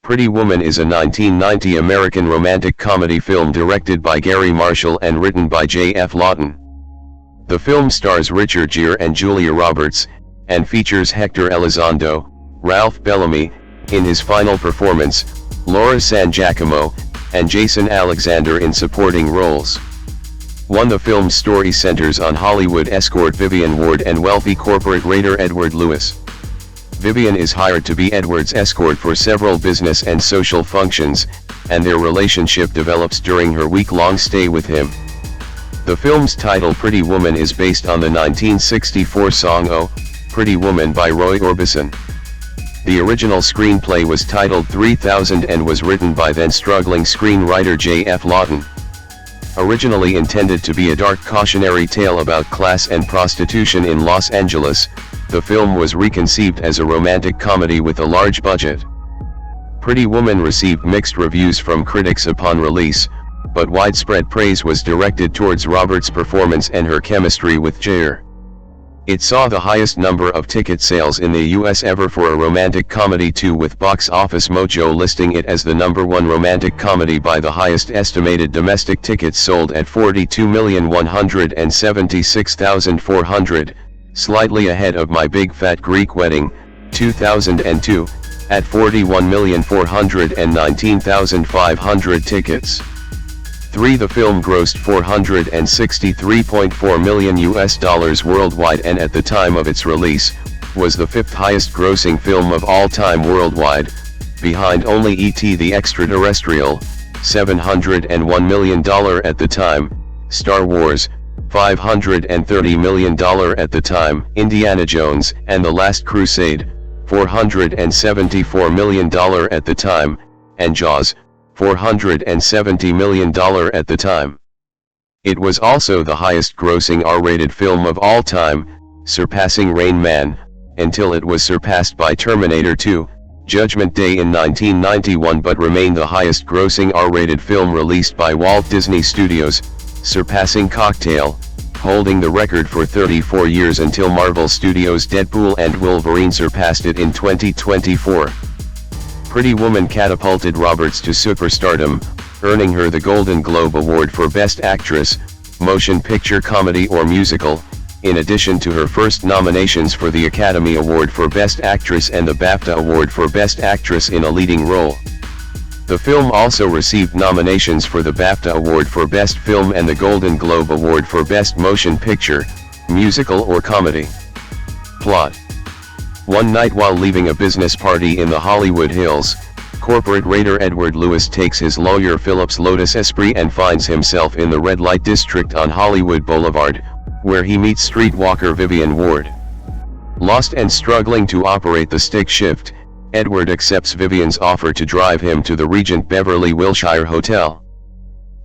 Pretty Woman is a 1990 American romantic comedy film directed by Garry Marshall and written by J.F. Lawton. The film stars Richard Gere and Julia Roberts, and features Hector Elizondo, Ralph Bellamy, in his final performance, Laura San Giacomo, and Jason Alexander in supporting roles. The film's story centers on Hollywood escort Vivian Ward and wealthy corporate raider Edward Lewis. Vivian is hired to be Edward's escort for several business and social functions, and their relationship develops during her week-long stay with him. The film's title Pretty Woman is based on the 1964 song Oh, Pretty Woman by Roy Orbison. The original screenplay was titled 3000 and was written by then-struggling screenwriter J.F. Lawton. Originally intended to be a dark cautionary tale about class and prostitution in Los Angeles, the film was reconceived as a romantic comedy with a large budget. Pretty Woman received mixed reviews from critics upon release, but widespread praise was directed towards Roberts' performance and her chemistry with Gere. It saw the highest number of ticket sales in the US ever for a romantic comedy too, with Box Office Mojo listing it as the #1 romantic comedy by the highest estimated domestic tickets sold at 42,176,400, slightly ahead of My Big Fat Greek Wedding, 2002, at 41,419,500 tickets. The film grossed $463.4 million worldwide and at the time of its release, was the 5th highest grossing film of all time worldwide, behind only E.T. the Extraterrestrial, $701 million at the time, Star Wars, $530 million at the time, Indiana Jones and the Last Crusade, $474 million at the time, and Jaws, $470 million at the time. It was also the highest grossing R-rated film of all time, surpassing Rain Man, until it was surpassed by Terminator 2, Judgment Day in 1991, but remained the highest grossing R-rated film released by Walt Disney Studios, surpassing Cocktail, holding the record for 34 years until Marvel Studios' Deadpool and Wolverine surpassed it in 2024. Pretty Woman catapulted Roberts to superstardom, earning her the Golden Globe Award for Best Actress, Motion Picture Comedy or Musical, in addition to her first nominations for the Academy Award for Best Actress and the BAFTA Award for Best Actress in a Leading Role. The film also received nominations for the BAFTA Award for Best Film and the Golden Globe Award for Best Motion Picture, Musical or Comedy. Plot: one night while leaving a business party in the Hollywood Hills, corporate raider Edward Lewis takes his lawyer Philip's Lotus Esprit and finds himself in the red light district on Hollywood Boulevard, where he meets streetwalker Vivian Ward. Lost and struggling to operate the stick shift, Edward accepts Vivian's offer to drive him to the Regent Beverly Wilshire Hotel.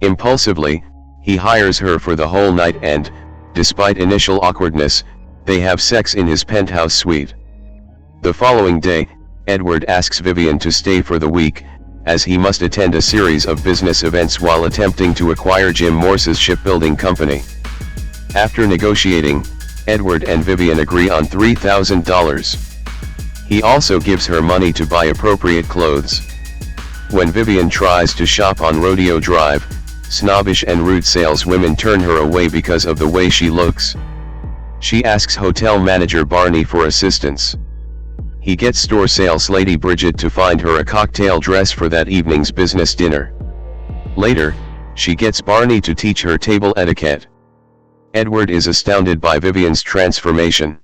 Impulsively, he hires her for the whole night and, despite initial awkwardness, they have sex in his penthouse suite. The following day, Edward asks Vivian to stay for the week, as he must attend a series of business events while attempting to acquire Jim Morse's shipbuilding company. After negotiating, Edward and Vivian agree on $3,000. He also gives her money to buy appropriate clothes. When Vivian tries to shop on Rodeo Drive, snobbish and rude saleswomen turn her away because of the way she looks. She asks hotel manager Barney for assistance. He gets store sales lady Bridget to find her a cocktail dress for that evening's business dinner. Later, she gets Barney to teach her table etiquette. Edward is astounded by Vivian's transformation.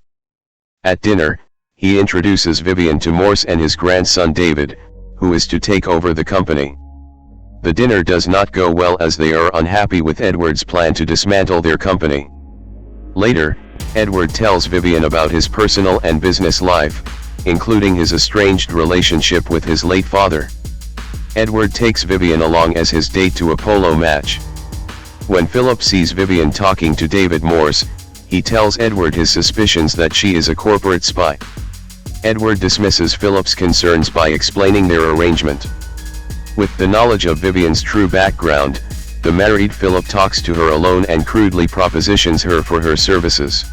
At dinner, he introduces Vivian to Morse and his grandson David, who is to take over the company. The dinner does not go well as they are unhappy with Edward's plan to dismantle their company. Later, Edward tells Vivian about his personal and business life, including his estranged relationship with his late father. Edward takes Vivian along as his date to a polo match. When Philip sees Vivian talking to David Morse, he tells Edward his suspicions that she is a corporate spy. Edward dismisses Philip's concerns by explaining their arrangement. With the knowledge of Vivian's true background, the married Philip talks to her alone and crudely propositions her for her services.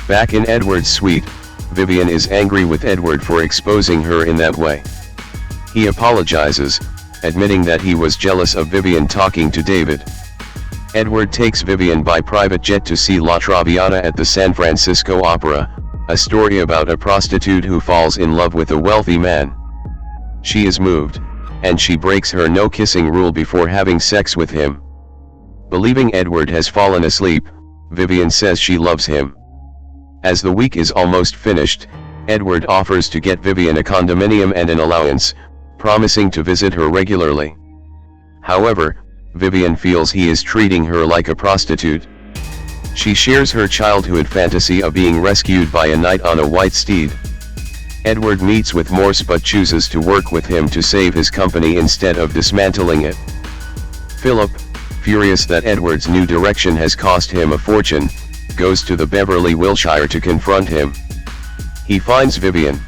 Back in Edward's suite, Vivian is angry with Edward for exposing her in that way. He apologizes, admitting that he was jealous of Vivian talking to David. Edward takes Vivian by private jet to see La Traviata at the San Francisco Opera, a story about a prostitute who falls in love with a wealthy man. She is moved, and she breaks her no kissing rule before having sex with him. Believing Edward has fallen asleep, Vivian says she loves him. As the week is almost finished, Edward offers to get Vivian a condominium and an allowance, promising to visit her regularly. However, Vivian feels he is treating her like a prostitute. She shares her childhood fantasy of being rescued by a knight on a white steed. Edward meets with Morse but chooses to work with him to save his company instead of dismantling it. Philip, furious that Edward's new direction has cost him a fortune, goes to the Beverly Wilshire to confront him. He finds Vivian.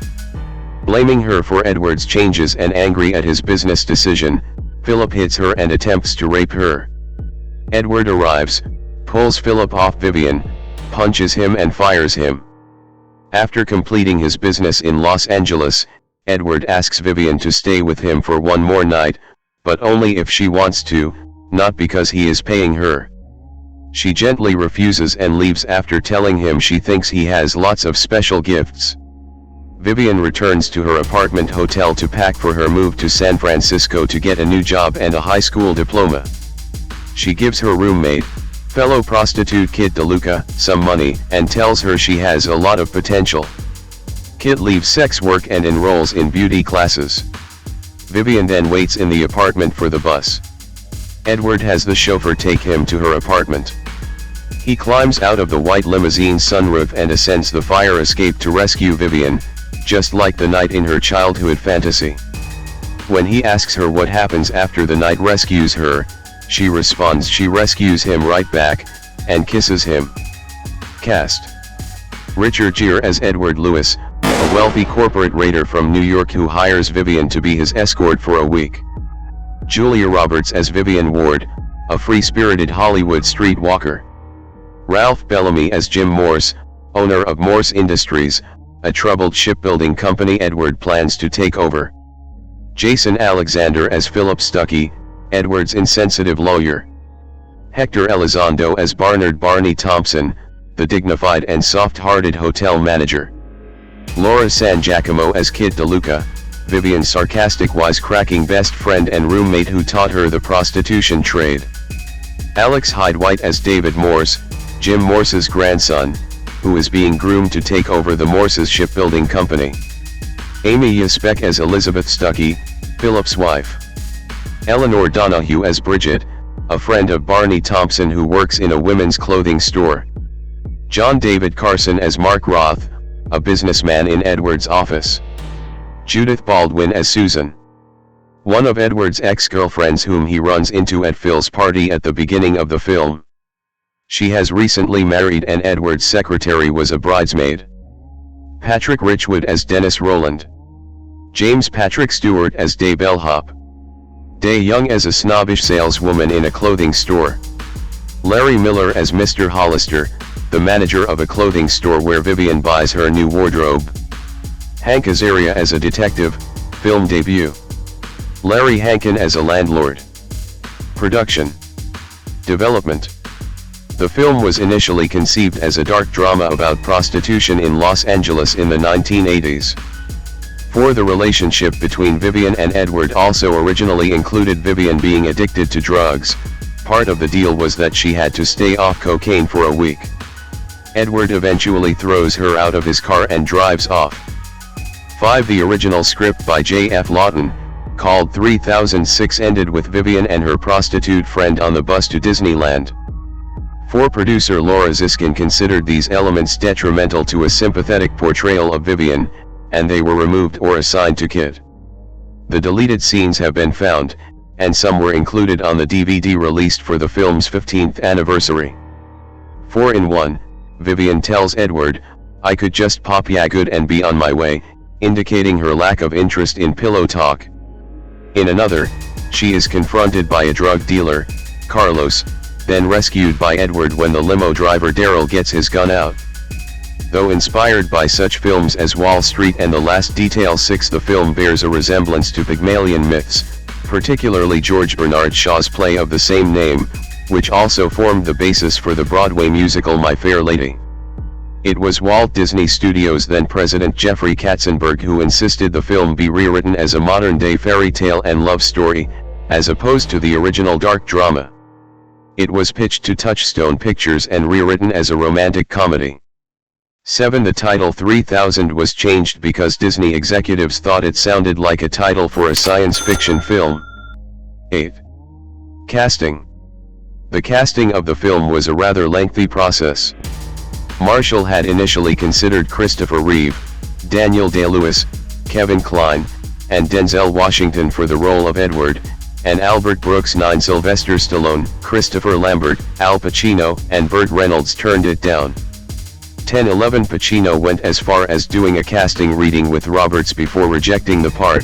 Blaming her for Edward's changes and angry at his business decision, Philip hits her and attempts to rape her. Edward arrives, pulls Philip off Vivian, punches him and fires him. After completing his business in Los Angeles, Edward asks Vivian to stay with him for one more night, but only if she wants to, not because he is paying her. She gently refuses and leaves after telling him she thinks he has lots of special gifts. Vivian returns to her apartment hotel to pack for her move to San Francisco to get a new job and a high school diploma. She gives her roommate, fellow prostitute Kit DeLuca, some money and tells her she has a lot of potential. Kit leaves sex work and enrolls in beauty classes. Vivian then waits in the apartment for the bus. Edward has the chauffeur take him to her apartment. He climbs out of the white limousine's sunroof and ascends the fire escape to rescue Vivian, just like the knight in her childhood fantasy. When he asks her what happens after the knight rescues her, she responds she rescues him right back, and kisses him. Cast: Richard Gere as Edward Lewis, a wealthy corporate raider from New York who hires Vivian to be his escort for a week. Julia Roberts as Vivian Ward, a free-spirited Hollywood streetwalker. Ralph Bellamy as Jim Morse, owner of Morse Industries, a troubled shipbuilding company Edward plans to take over. Jason Alexander as Philip Stuckey, Edward's insensitive lawyer. Hector Elizondo as Barnard Barney Thompson, the dignified and soft-hearted hotel manager. Laura San Giacomo as Kit DeLuca, Vivian's sarcastic wisecracking best friend and roommate who taught her the prostitution trade. Alex Hyde White as David Morse, Jim Morse's grandson, who is being groomed to take over the Morse's shipbuilding company. Amy Yasbeck as Elizabeth Stuckey, Philip's wife. Eleanor Donahue as Bridget, a friend of Barney Thompson who works in a women's clothing store. John David Carson as Mark Roth, a businessman in Edward's office. Judith Baldwin as Susan, one of Edward's ex-girlfriends whom he runs into at Phil's party at the beginning of the film. She has recently married and Edward's secretary was a bridesmaid. Patrick Richwood as Dennis Rowland. James Patrick Stewart as Day Bellhop. Day Young as a snobbish saleswoman in a clothing store. Larry Miller as Mr. Hollister, the manager of a clothing store where Vivian buys her new wardrobe. Hank Azaria as a detective, film debut. Larry Hankin as a landlord. Production. Development. The film was initially conceived as a dark drama about prostitution in Los Angeles in the 1980s. The relationship between Vivian and Edward also originally included Vivian being addicted to drugs. Part of the deal was that she had to stay off cocaine for a week. Edward eventually throws her out of his car and drives off. The original script by J.F. Lawton, called 3006, ended with Vivian and her prostitute friend on the bus to Disneyland. Producer Laura Ziskin considered these elements detrimental to a sympathetic portrayal of Vivian, and they were removed or assigned to Kit. The deleted scenes have been found, and some were included on the DVD released for the film's 15th anniversary. 4-in-1, Vivian tells Edward, "I could just pop ya good and be on my way," indicating her lack of interest in pillow talk. In another, she is confronted by a drug dealer, Carlos, then rescued by Edward when the limo driver Daryl gets his gun out. Though inspired by such films as Wall Street and The Last Detail 6, the film bears a resemblance to Pygmalion myths, particularly George Bernard Shaw's play of the same name, which also formed the basis for the Broadway musical My Fair Lady. It was Walt Disney Studios' then president Jeffrey Katzenberg who insisted the film be rewritten as a modern-day fairy tale and love story, as opposed to the original dark drama. It was pitched to Touchstone Pictures and rewritten as a romantic comedy. 7. The title 3000 was changed because Disney executives thought it sounded like a title for a science fiction film. 8. Casting. The casting of the film was a rather lengthy process. Marshall had initially considered Christopher Reeve, Daniel Day-Lewis, Kevin Kline, and Denzel Washington for the role of Edward, and Albert Brooks. 9. Sylvester Stallone, Christopher Lambert, Al Pacino, and Burt Reynolds turned it down. 10. 11. Pacino went as far as doing a casting reading with Roberts before rejecting the part.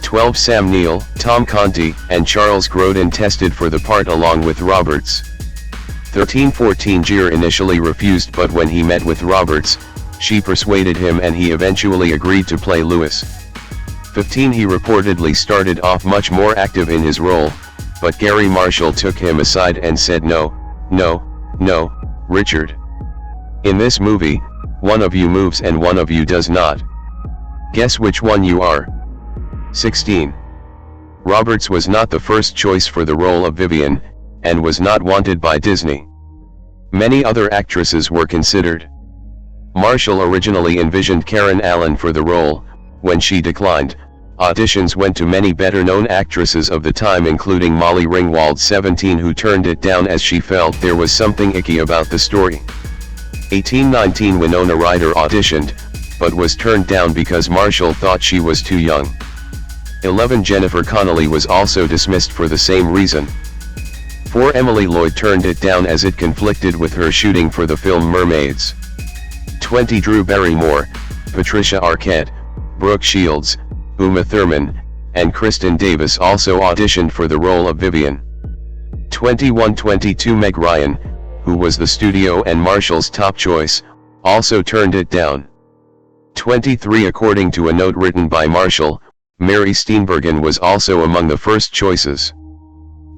12. Sam Neill, Tom Conti, and Charles Grodin tested for the part along with Roberts. 13. 14. Gere initially refused, but when he met with Roberts, she persuaded him and he eventually agreed to play Lewis. 15. He reportedly started off much more active in his role, but Garry Marshall took him aside and said, "No, Richard. In this movie, one of you moves and one of you does not. Guess which one you are." 16. Roberts was not the first choice for the role of Vivian, and was not wanted by Disney. Many other actresses were considered. Marshall originally envisioned Karen Allen for the role. When she declined, auditions went to many better-known actresses of the time, including Molly Ringwald, 17, who turned it down as she felt there was something icky about the story. 18. 19. Winona Ryder auditioned, but was turned down because Marshall thought she was too young. 11. Jennifer Connelly was also dismissed for the same reason. 4. Emily Lloyd turned it down as it conflicted with her shooting for the film Mermaids. 20. Drew Barrymore, Patricia Arquette, Brooke Shields, Uma Thurman, and Kristen Davis also auditioned for the role of Vivian. 21. 22. Meg Ryan, who was the studio and Marshall's top choice, also turned it down. 23. According to a note written by Marshall, Mary Steenburgen was also among the first choices.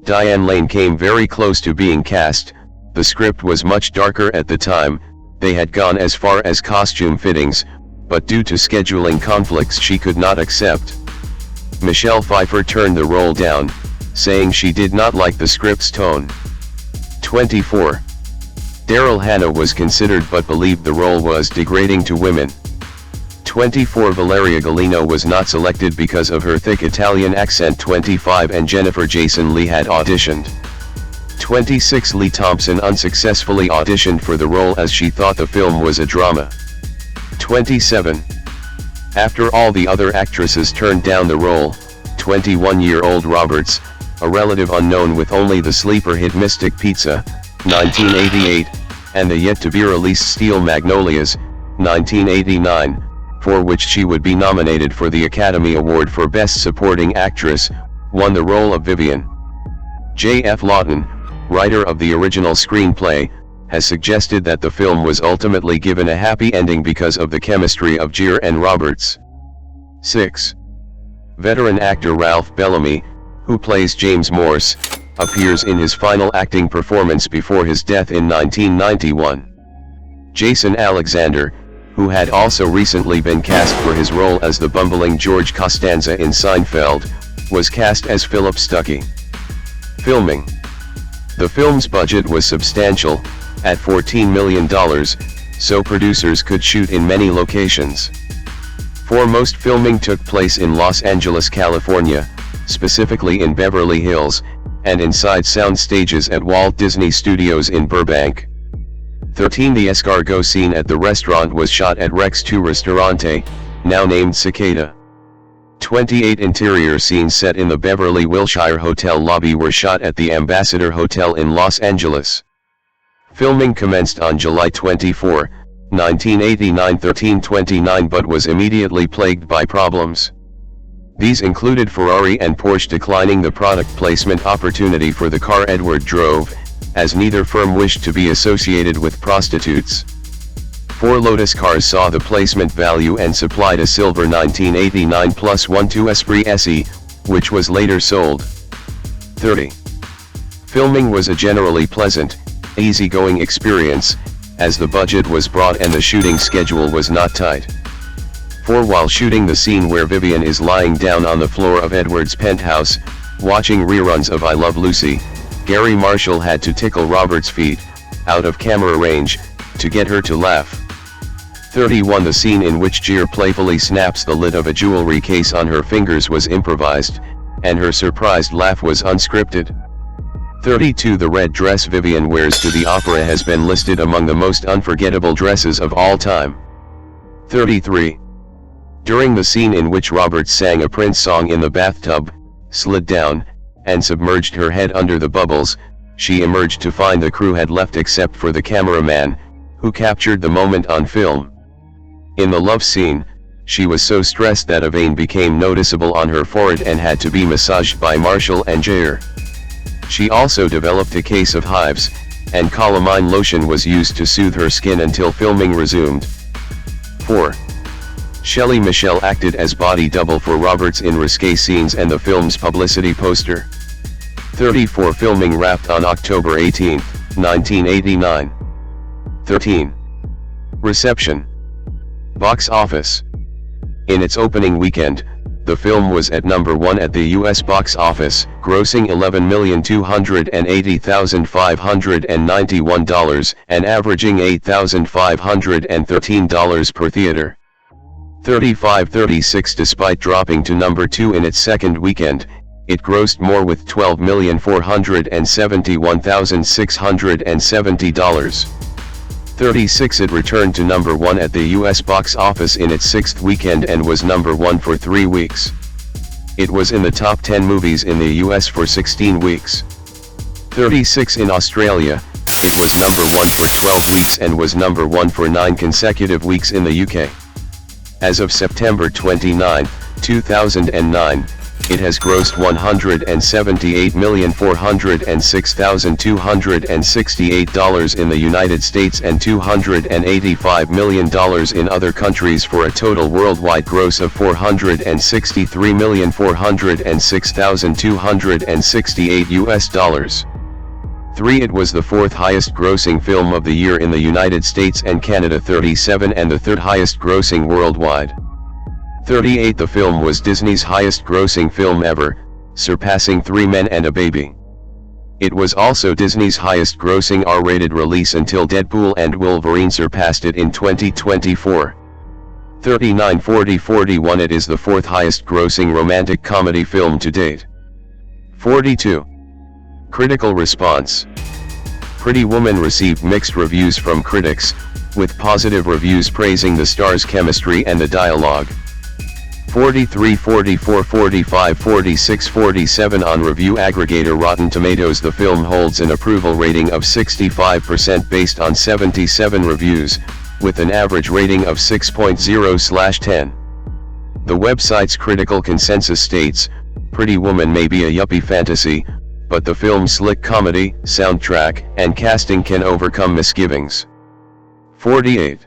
Diane Lane came very close to being cast. The script was much darker at the time. They had gone as far as costume fittings, but due to scheduling conflicts she could not accept. Michelle Pfeiffer turned the role down, saying she did not like the script's tone. 24. Daryl Hannah was considered but believed the role was degrading to women. 24. Valeria Golino was not selected because of her thick Italian accent. 25. And Jennifer Jason Leigh had auditioned. 26. Lee Thompson unsuccessfully auditioned for the role as she thought the film was a drama. 27. After all the other actresses turned down the role, 21-year-old Roberts, a relative unknown with only the sleeper hit Mystic Pizza, 1988, and the yet-to-be-released Steel Magnolias, 1989, for which she would be nominated for the Academy Award for Best Supporting Actress, won the role of Vivian. J. F. Lawton, writer of the original screenplay, has suggested that the film was ultimately given a happy ending because of the chemistry of Gere and Roberts. 6. Veteran actor Ralph Bellamy, who plays James Morse, appears in his final acting performance before his death in 1991. Jason Alexander, who had also recently been cast for his role as the bumbling George Costanza in Seinfeld, was cast as Philip Stuckey. Filming. The film's budget was substantial, at $14 million, so producers could shoot in many locations. Foremost filming took place in Los Angeles, California, specifically in Beverly Hills, and inside sound stages at Walt Disney Studios in Burbank. 13. The escargot scene at the restaurant was shot at Rex 2 Ristorante, now named Cicada. 28. Interior scenes set in the Beverly Wilshire Hotel lobby were shot at the Ambassador Hotel in Los Angeles. Filming commenced on July 24, 1989 13:29 but was immediately plagued by problems. These included Ferrari and Porsche declining the product placement opportunity for the car Edward drove, as neither firm wished to be associated with prostitutes. 4 Lotus cars saw the placement value and supplied a silver 1989 plus 1 to Esprit SE, which was later sold. 30. Filming was a generally pleasant, easygoing experience, as the budget was broad and the shooting schedule was not tight. 4 While shooting the scene where Vivian is lying down on the floor of Edward's penthouse, watching reruns of I Love Lucy, Garry Marshall had to tickle Robert's feet, out of camera range, to get her to laugh. 31 The scene in which Gere playfully snaps the lid of a jewelry case on her fingers was improvised, and her surprised laugh was unscripted. 32 The red dress Vivian wears to the opera has been listed among the most unforgettable dresses of all time. 33. During the scene in which Robert sang a Prince song in the bathtub, slid down, and submerged her head under the bubbles, she emerged to find the crew had left except for the cameraman, who captured the moment on film. In the love scene, she was so stressed that a vein became noticeable on her forehead and had to be massaged by Marshall and Gere. She also developed a case of hives, and calamine lotion was used to soothe her skin until filming resumed. 4. Shelley Michelle acted as body double for Roberts in risque scenes and the film's publicity poster. 34 Filming wrapped on October 18, 1989. 13. Reception. Box office. In its opening weekend, the film was at number 1 at the US box office, grossing $11,280,591 and averaging $8,513 per theater. 35-36 Despite dropping to number 2 in its second weekend, it grossed more with $12,471,670. 36 It returned to number 1 at the US box office in its sixth weekend and was number 1 for 3 weeks. It was in the top 10 movies in the US for 16 weeks. 36 In Australia, it was number 1 for 12 weeks and was number 1 for 9 consecutive weeks in the UK. As of September 29, 2009, it has grossed $178,406,268 in the United States and $285 million in other countries for a total worldwide gross of $463,406,268 US. 3 It was the 4th highest grossing film of the year in the United States and Canada 37 and the 3rd highest grossing worldwide. 38 The film was Disney's highest grossing film ever, surpassing 3 Men and a Baby. It was also Disney's highest grossing R-rated release until Deadpool and Wolverine surpassed it in 2024. 39 40 41 It is the 4th highest grossing romantic comedy film to date. 42. Critical response. Pretty Woman received mixed reviews from critics, with positive reviews praising the star's chemistry and the dialogue. 43 44 45 46 47 On review aggregator Rotten Tomatoes the film holds an approval rating of 65% based on 77 reviews, with an average rating of 6.0/10. The website's critical consensus states, Pretty Woman may be a yuppie fantasy, but the film's slick comedy, soundtrack, and casting can overcome misgivings. 48.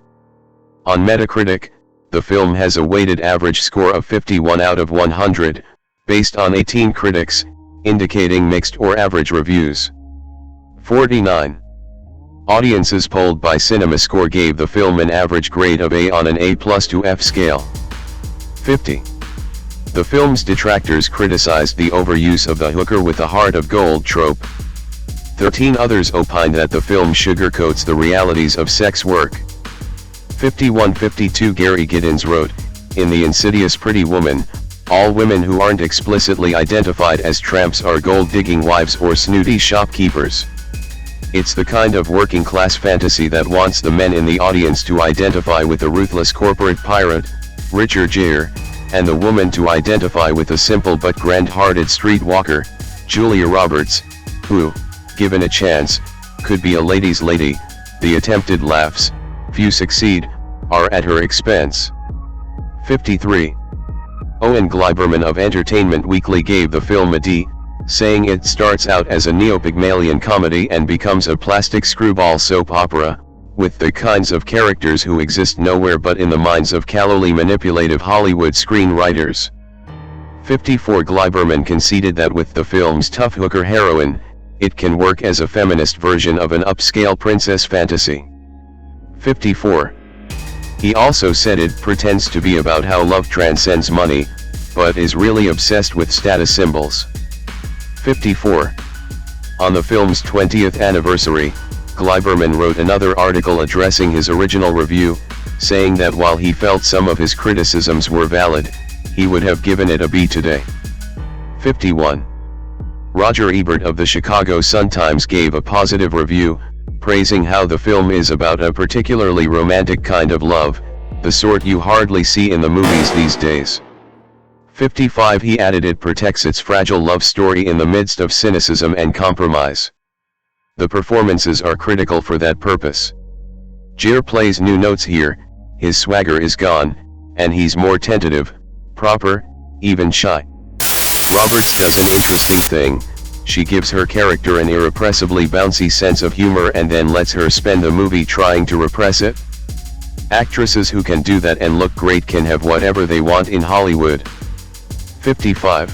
On Metacritic, the film has a weighted average score of 51 out of 100, based on 18 critics, indicating mixed or average reviews. 49. Audiences polled by CinemaScore gave the film an average grade of A on an A+ to F scale. 50. The film's detractors criticized the overuse of the hooker with the heart of gold trope. 13 others opined that the film sugarcoats the realities of sex work. 51-52 Gary Giddens wrote, in The Insidious Pretty Woman, all women who aren't explicitly identified as tramps are gold-digging wives or snooty shopkeepers. It's the kind of working-class fantasy that wants the men in the audience to identify with the ruthless corporate pirate, Richard Gere, and the woman to identify with the simple but grand-hearted streetwalker, Julia Roberts, who, given a chance, could be a lady's lady. The attempted laughs, few succeed, are at her expense. 53. Owen Gleiberman of Entertainment Weekly gave the film a D, saying it starts out as a neo-Pygmalion comedy and becomes a plastic screwball soap opera, with the kinds of characters who exist nowhere but in the minds of callowly manipulative Hollywood screenwriters. 54 Gleiberman conceded that with the film's tough hooker heroine, it can work as a feminist version of an upscale princess fantasy. 54. He also said it pretends to be about how love transcends money, but is really obsessed with status symbols. 54. On the film's 20th anniversary, Gleiberman wrote another article addressing his original review, saying that while he felt some of his criticisms were valid, he would have given it a B today. 51. Roger Ebert of the Chicago Sun-Times gave a positive review, praising how the film is about a particularly romantic kind of love, the sort you hardly see in the movies these days. 55. He added it protects its fragile love story in the midst of cynicism and compromise. The performances are critical for that purpose. Gere plays new notes here, his swagger is gone, and he's more tentative, proper, even shy. Roberts does an interesting thing. She gives her character an irrepressibly bouncy sense of humor and then lets her spend the movie trying to repress it. Actresses who can do that and look great can have whatever they want in Hollywood. 55.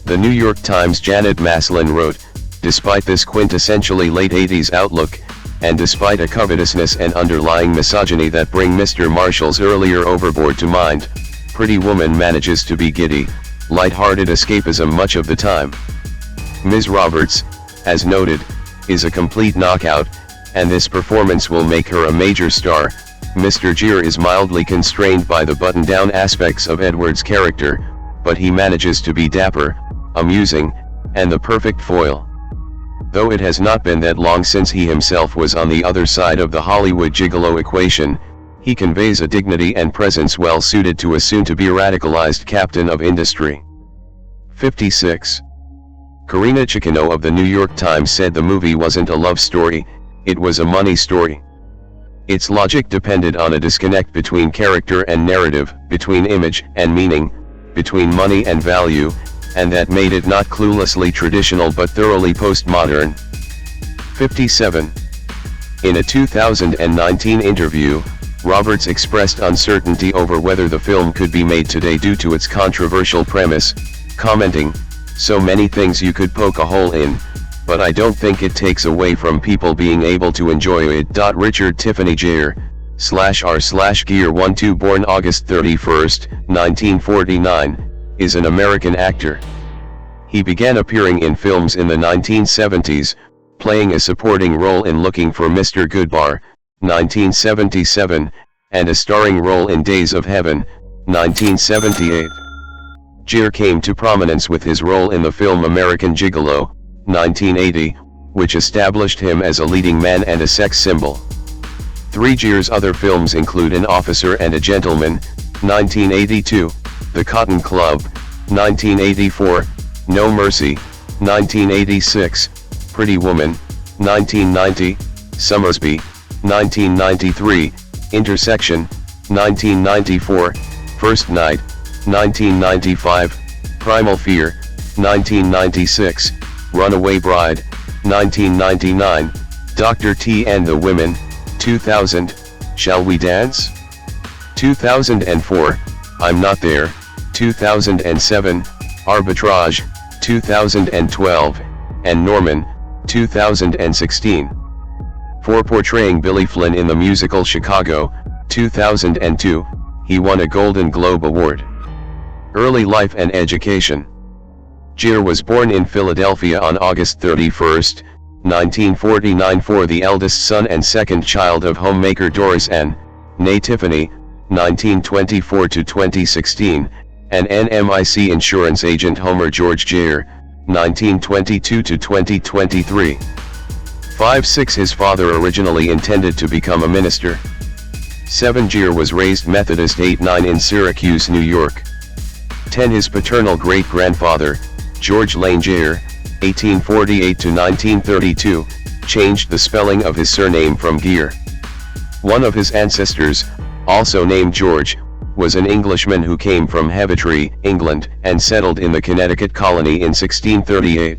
The New York Times' Janet Maslin wrote, despite this quintessentially late 80s outlook, and despite a covetousness and underlying misogyny that bring Mr. Marshall's earlier Overboard to mind, Pretty Woman manages to be giddy, light-hearted escapism much of the time. Ms. Roberts, as noted, is a complete knockout, and this performance will make her a major star. Mr. Gere is mildly constrained by the button-down aspects of Edward's character, but he manages to be dapper, amusing, and the perfect foil. Though it has not been that long since he himself was on the other side of the Hollywood gigolo equation, he conveys a dignity and presence well suited to a soon-to-be radicalized captain of industry. 56. Karina Chikano of the New York Times said the movie wasn't a love story, it was a money story. Its logic depended on a disconnect between character and narrative, between image and meaning, between money and value, and that made it not cluelessly traditional but thoroughly postmodern. 57. In a 2019 interview, Roberts expressed uncertainty over whether the film could be made today due to its controversial premise, commenting, "So many things you could poke a hole in, but I don't think it takes away from people being able to enjoy it." Richard Tiffany Gere, /R/Gere12 born August 31, 1949, is an American actor. He began appearing in films in the 1970s, playing a supporting role in Looking for Mr. Goodbar, 1977, and a starring role in Days of Heaven, 1978. Gere came to prominence with his role in the film American Gigolo, 1980, which established him as a leading man and a sex symbol. Gere's other films include An Officer and a Gentleman, 1982, The Cotton Club, 1984, No Mercy, 1986, Pretty Woman, 1990, Summersby, 1993, Intersection, 1994, First Night, 1995, Primal Fear, 1996, Runaway Bride, 1999, Dr. T and the Women, 2000, Shall We Dance? 2004, I'm Not There, 2007, Arbitrage, 2012, and Norman, 2016. For portraying Billy Flynn in the musical Chicago, 2002, he won a Golden Globe Award. Early life and education. Gere was born in Philadelphia on August 31, 1949, for the eldest son and second child of homemaker Doris N. née Tiffany, 1924 to 2016, and NMIC insurance agent Homer George Gere, 1922 to 2023. 5-6 His father originally intended to become a minister. 7 Gere was raised Methodist. 8-9 in Syracuse, New York. 10 His paternal great-grandfather, George Lane Gere, 1848 to 1932, changed the spelling of his surname from Gere. One of his ancestors, also named George, was an Englishman who came from Heavitree, England, and settled in the Connecticut colony in 1638.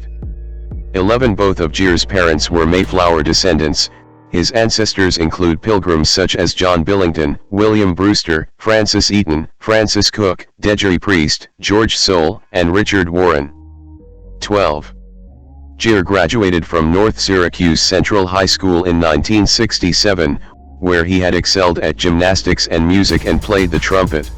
11 Both of Gere's parents were Mayflower descendants, His ancestors include pilgrims such as John Billington, William Brewster, Francis Eaton, Francis Cook, Deirdre Priest, George Soule, and Richard Warren. 12. Gere graduated from North Syracuse Central High School in 1967, where he had excelled at gymnastics and music and played the trumpet.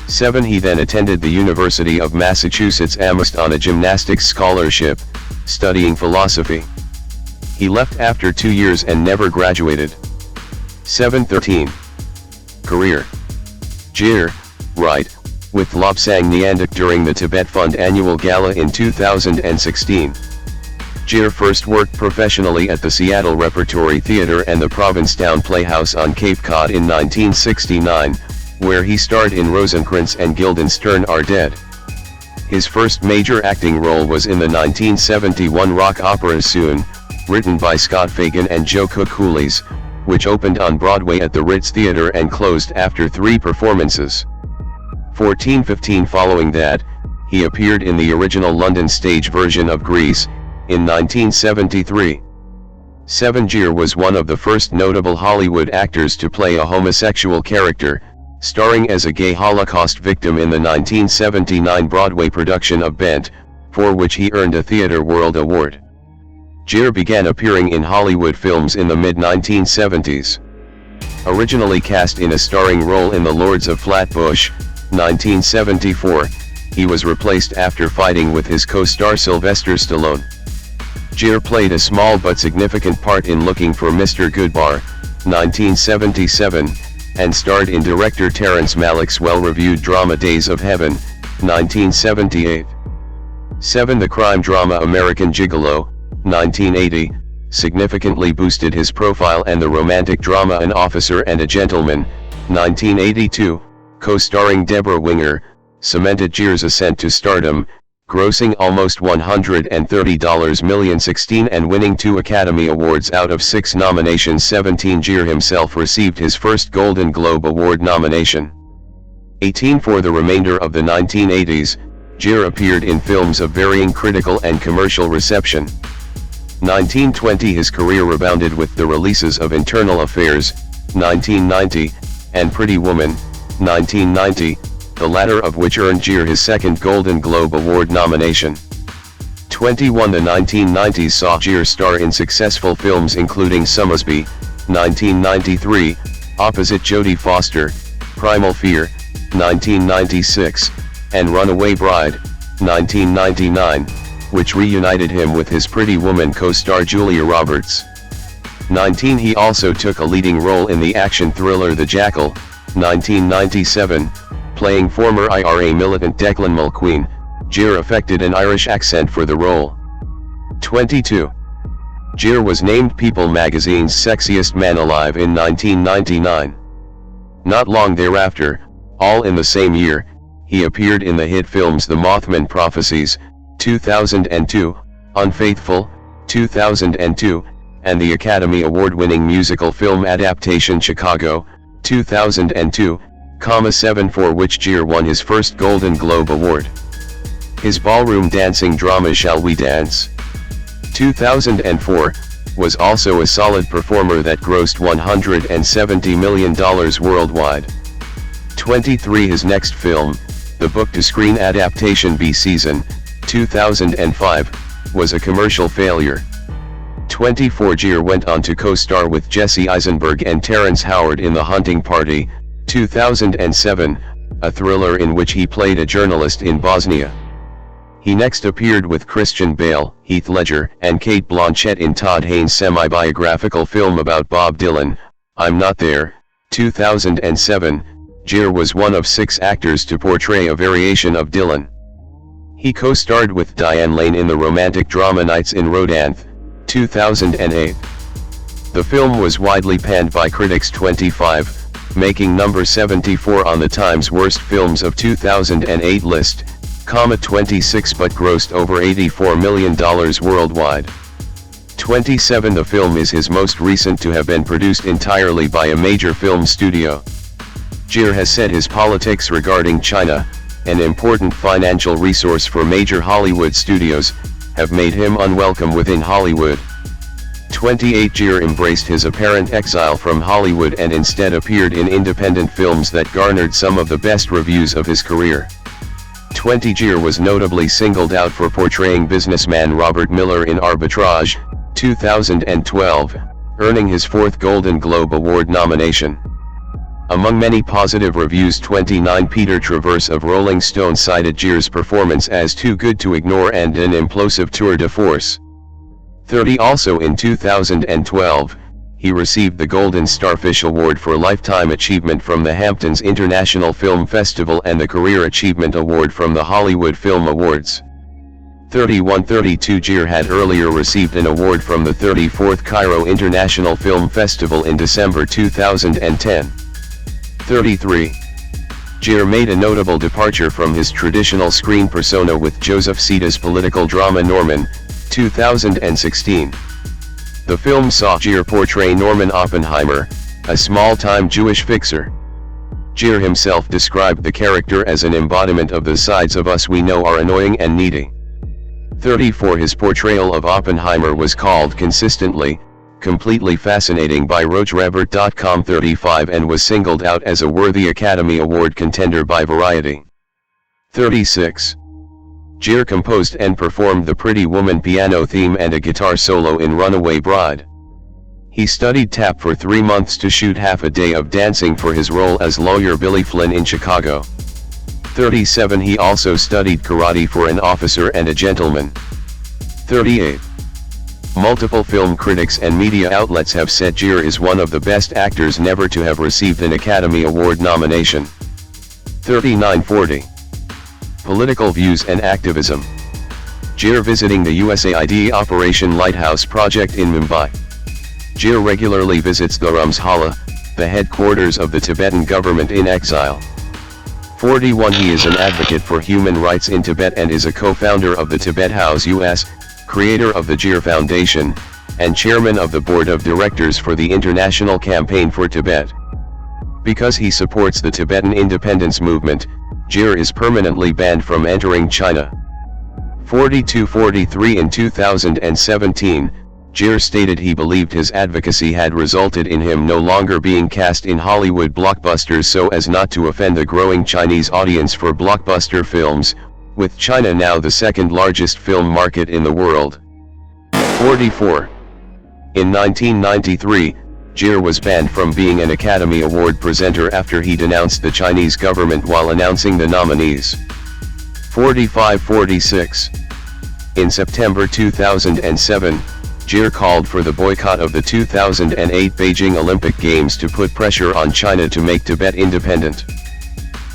7. He then attended the University of Massachusetts Amherst on a gymnastics scholarship, studying philosophy. He left after 2 years and never graduated. 7-13. Career. Gere, right, with Lobsang Nyandak during the Tibet Fund annual gala in 2016. Gere first worked professionally at the Seattle Repertory Theater and the Provincetown Playhouse on Cape Cod in 1969, where he starred in Rosencrantz and Guildenstern Are Dead. His first major acting role was in the 1971 rock opera Soon, written by Scott Fagan and Joe Cook Cooley's, which opened on Broadway at the Ritz Theater and closed after 3 performances. 14-15. Following that, he appeared in the original London stage version of Grease, in 1973. 7. Gere was one of the first notable Hollywood actors to play a homosexual character, starring as a gay Holocaust victim in the 1979 Broadway production of Bent, for which he earned a Theatre World Award. Gere began appearing in Hollywood films in the mid-1970s. Originally cast in a starring role in The Lords of Flatbush, 1974, he was replaced after fighting with his co-star Sylvester Stallone. Gere played a small but significant part in Looking for Mr. Goodbar, 1977, and starred in director Terrence Malick's well-reviewed drama Days of Heaven, 1978. 7. The crime drama American Gigolo, 1980, significantly boosted his profile, and the romantic drama An Officer and a Gentleman, 1982, co-starring Deborah Winger, cemented Gere's ascent to stardom, grossing almost $130 million 16 and winning 2 Academy Awards out of 6 nominations. 17. Gere himself received his first Golden Globe Award nomination. 18. For the remainder of the 1980s, Gere appeared in films of varying critical and commercial reception. 1920. His career rebounded with the releases of Internal Affairs, 1990, and Pretty Woman, 1990, the latter of which earned Gere his second Golden Globe Award nomination. 21. The 1990s saw Gere star in successful films including Somersby, 1993, opposite Jodie Foster, Primal Fear, 1996, and Runaway Bride, 1999, which reunited him with his Pretty Woman co-star Julia Roberts. 19. He also took a leading role in the action thriller The Jackal, 1997, playing former IRA militant Declan Mulqueen. Gere affected an Irish accent for the role. 22. Gere was named People magazine's Sexiest Man Alive in 1999. Not long thereafter, all in the same year, he appeared in the hit films The Mothman Prophecies, 2002, Unfaithful, 2002, and the Academy Award-winning musical film adaptation Chicago, 2002, 7, for which Gere won his first Golden Globe Award. His ballroom dancing drama Shall We Dance, 2004, was also a solid performer that grossed $170 million worldwide. 23. His next film, the book-to-screen adaptation B Season, 2005, was a commercial failure. 24. Gere went on to co-star with Jesse Eisenberg and Terrence Howard in The Hunting Party, 2007, a thriller in which he played a journalist in Bosnia. He next appeared with Christian Bale, Heath Ledger, and Cate Blanchett in Todd Haynes' semi-biographical film about Bob Dylan, I'm Not There, 2007. Gere was one of 6 actors to portray a variation of Dylan. He co-starred with Diane Lane in the romantic drama Nights in Rodanthe, 2008. The film was widely panned by critics. 25, making number 74 on the Times Worst Films of 2008 list, 26, but grossed over $84 million worldwide. 27. The film is his most recent to have been produced entirely by a major film studio. Gere has said his politics regarding China, an important financial resource for major Hollywood studios, have made him unwelcome within Hollywood. 28 Gere embraced his apparent exile from Hollywood and instead appeared in independent films that garnered some of the best reviews of his career. 20 Gere was notably singled out for portraying businessman Robert Miller in Arbitrage, 2012, earning his fourth Golden Globe Award nomination. Among many positive reviews, 29 Peter Travers of Rolling Stone cited Gere's performance as too good to ignore and an implosive tour de force. 30 Also in 2012, he received the Golden Starfish Award for Lifetime Achievement from the Hamptons International Film Festival and the Career Achievement Award from the Hollywood Film Awards. 32 Gere had earlier received an award from the 34th Cairo International Film Festival in December 2010. 33. Gere made a notable departure from his traditional screen persona with Joseph Sida's political drama Norman, 2016. The film saw Gere portray Norman Oppenheimer, a small-time Jewish fixer. Gere himself described the character as an embodiment of the sides of us we know are annoying and needy. 34 His portrayal of Oppenheimer was called consistently, completely fascinating by RogerEbert.com. 35 and was singled out as a worthy Academy Award contender by Variety. 36. Gere composed and performed the Pretty Woman piano theme and a guitar solo in Runaway Bride. He studied tap for 3 months to shoot half a day of dancing for his role as lawyer Billy Flynn in Chicago. 37 He also studied karate for An Officer and a Gentleman. 38. Multiple film critics and media outlets have said Gere is one of the best actors never to have received an Academy Award nomination. 39. 40. Political views and activism. Gere visiting the USAID Operation Lighthouse project in Mumbai. Gere regularly visits Dharamshala, the headquarters of the Tibetan government in exile. 41 He is an advocate for human rights in Tibet and is a co-founder of the Tibet House US, creator of the Gere Foundation, and chairman of the board of directors for the International Campaign for Tibet. Because he supports the Tibetan independence movement, Gere is permanently banned from entering China. 42-43 In 2017, Gere stated he believed his advocacy had resulted in him no longer being cast in Hollywood blockbusters so as not to offend the growing Chinese audience for blockbuster films, with China now the second largest film market in the world. 44. In 1993, Gere was banned from being an Academy Award presenter after he denounced the Chinese government while announcing the nominees. 45-46. In September 2007, Gere called for the boycott of the 2008 Beijing Olympic Games to put pressure on China to make Tibet independent.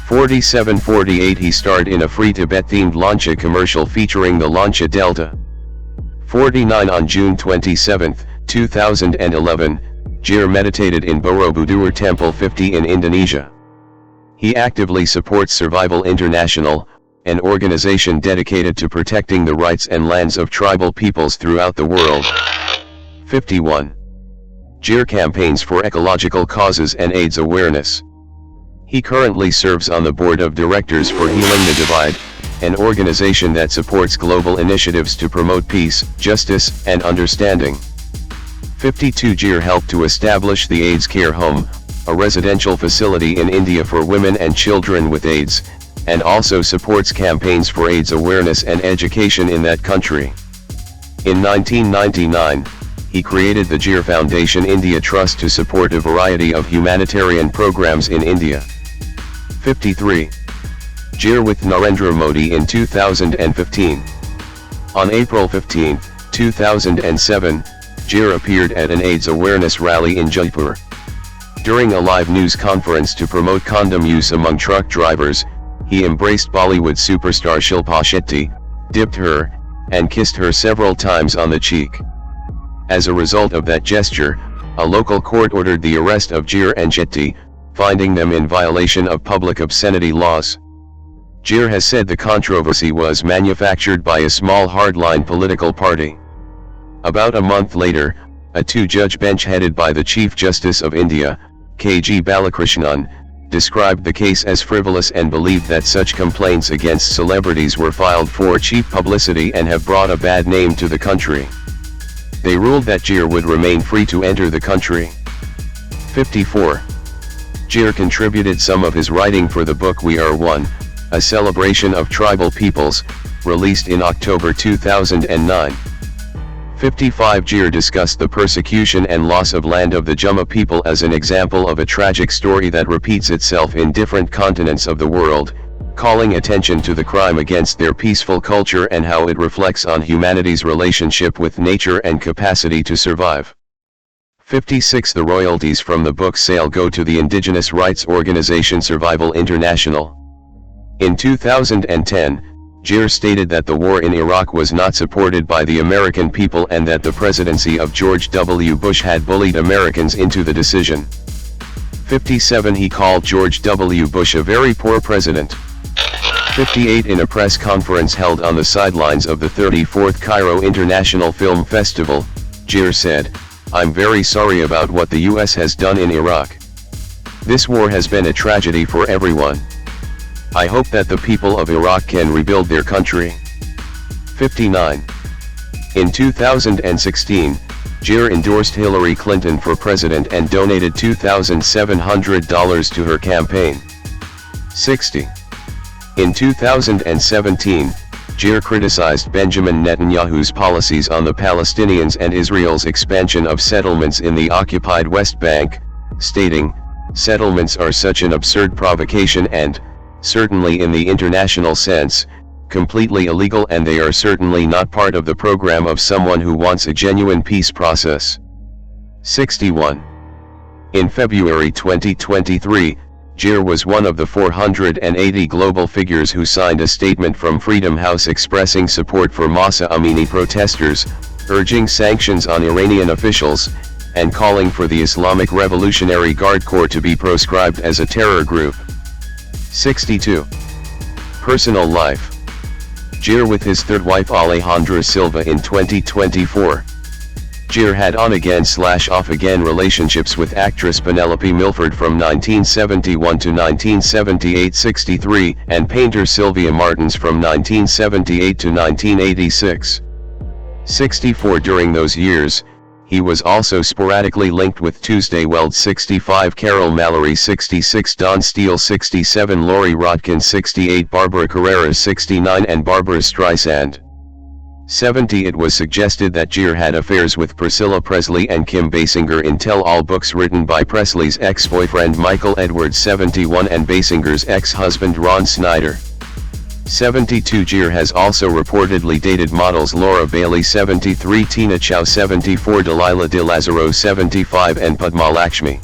47-48 He starred in a free Tibet-themed Launcha commercial featuring the Launcha Delta. 49 On June 27, 2011, Gere meditated in Borobudur Temple 50 in Indonesia. He actively supports Survival International, an organization dedicated to protecting the rights and lands of tribal peoples throughout the world. 51. Gere campaigns for ecological causes and AIDS awareness. He currently serves on the board of directors for Healing the Divide, an organization that supports global initiatives to promote peace, justice, and understanding. 52 Gere helped to establish the AIDS Care Home, a residential facility in India for women and children with AIDS, and also supports campaigns for AIDS awareness and education in that country. In 1999, he created the Gere Foundation India Trust to support a variety of humanitarian programs in India. 53. Gere with Narendra Modi in 2015. On April 15, 2007, Gere appeared at an AIDS awareness rally in Jaipur. During a live news conference to promote condom use among truck drivers, he embraced Bollywood superstar Shilpa Shetty, dipped her, and kissed her several times on the cheek. As a result of that gesture, a local court ordered the arrest of Gere and Shetty, finding them in violation of public obscenity laws. Gere has said the controversy was manufactured by a small hardline political party. About a month later, a two-judge bench headed by the Chief Justice of India, K.G. Balakrishnan, described the case as frivolous and believed that such complaints against celebrities were filed for cheap publicity and have brought a bad name to the country. They ruled that Gere would remain free to enter the country. 54. Gere contributed some of his writing for the book We Are One, a celebration of tribal peoples, released in October 2009. 55. Gere discussed the persecution and loss of land of the Jumma people as an example of a tragic story that repeats itself in different continents of the world, calling attention to the crime against their peaceful culture and how it reflects on humanity's relationship with nature and capacity to survive. 56. The royalties from the book's sale go to the indigenous rights organization Survival International. In 2010, Gere stated that the war in Iraq was not supported by the American people and that the presidency of George W. Bush had bullied Americans into the decision. 57. He called George W. Bush a very poor president. 58. In a press conference held on the sidelines of the 34th Cairo International Film Festival, Gere said, "I'm very sorry about what the US has done in Iraq. This war has been a tragedy for everyone. I hope that the people of Iraq can rebuild their country." 59. In 2016, Gere endorsed Hillary Clinton for president and donated $2,700 to her campaign. 60. In 2017, Gere criticized Benjamin Netanyahu's policies on the Palestinians and Israel's expansion of settlements in the occupied West Bank, stating, "Settlements are such an absurd provocation and, certainly in the international sense, completely illegal, and they are certainly not part of the program of someone who wants a genuine peace process." 61. In February 2023, Gere was one of the 480 global figures who signed a statement from Freedom House expressing support for Mahsa Amini protesters, urging sanctions on Iranian officials, and calling for the Islamic Revolutionary Guard Corps to be proscribed as a terror group. 62. Personal life. Gere with his third wife Alejandra Silva in 2024. Gere had on-again/off-again relationships with actress Penelope Milford from 1971 to 1978, 63, and painter Sylvia Martins from 1978 to 1986. 64. During those years, he was also sporadically linked with Tuesday Weld 65, Carol Mallory 66, Don Steele 67, Lori Rodkin 68, Barbara Carrera 69, and Barbara Streisand. 70. It was suggested that Gere had affairs with Priscilla Presley and Kim Basinger in tell-all books written by Presley's ex-boyfriend Michael Edwards 71 and Basinger's ex-husband Ron Snyder. 72. Gere has also reportedly dated models Laura Bailey 73, Tina Chow 74, Delilah De Lazaro 75, and Padma Lakshmi.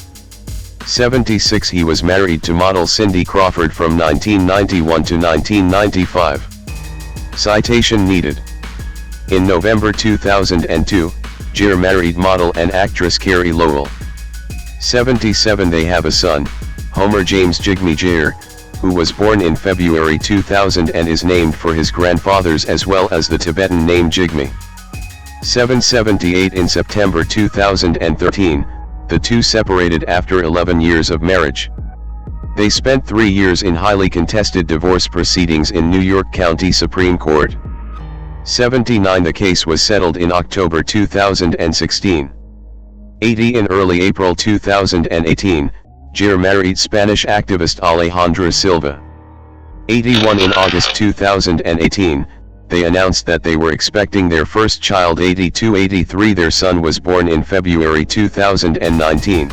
76. He was married to model Cindy Crawford from 1991 to 1995. Citation needed. In November 2002, Gere married model and actress Carrie Lowell. 77. They have a son, Homer James Jigme Gere, who was born in February 2000 and is named for his grandfathers as well as the Tibetan name Jigme. 778. In September 2013, the two separated after 11 years of marriage. They spent 3 years in highly contested divorce proceedings in New York County Supreme Court. 79. The case was settled in October 2016. 80. In early April 2018, Gere married Spanish activist Alejandra Silva. 81. In August 2018, they announced that they were expecting their first child. 82. 83. Their son was born in February 2019.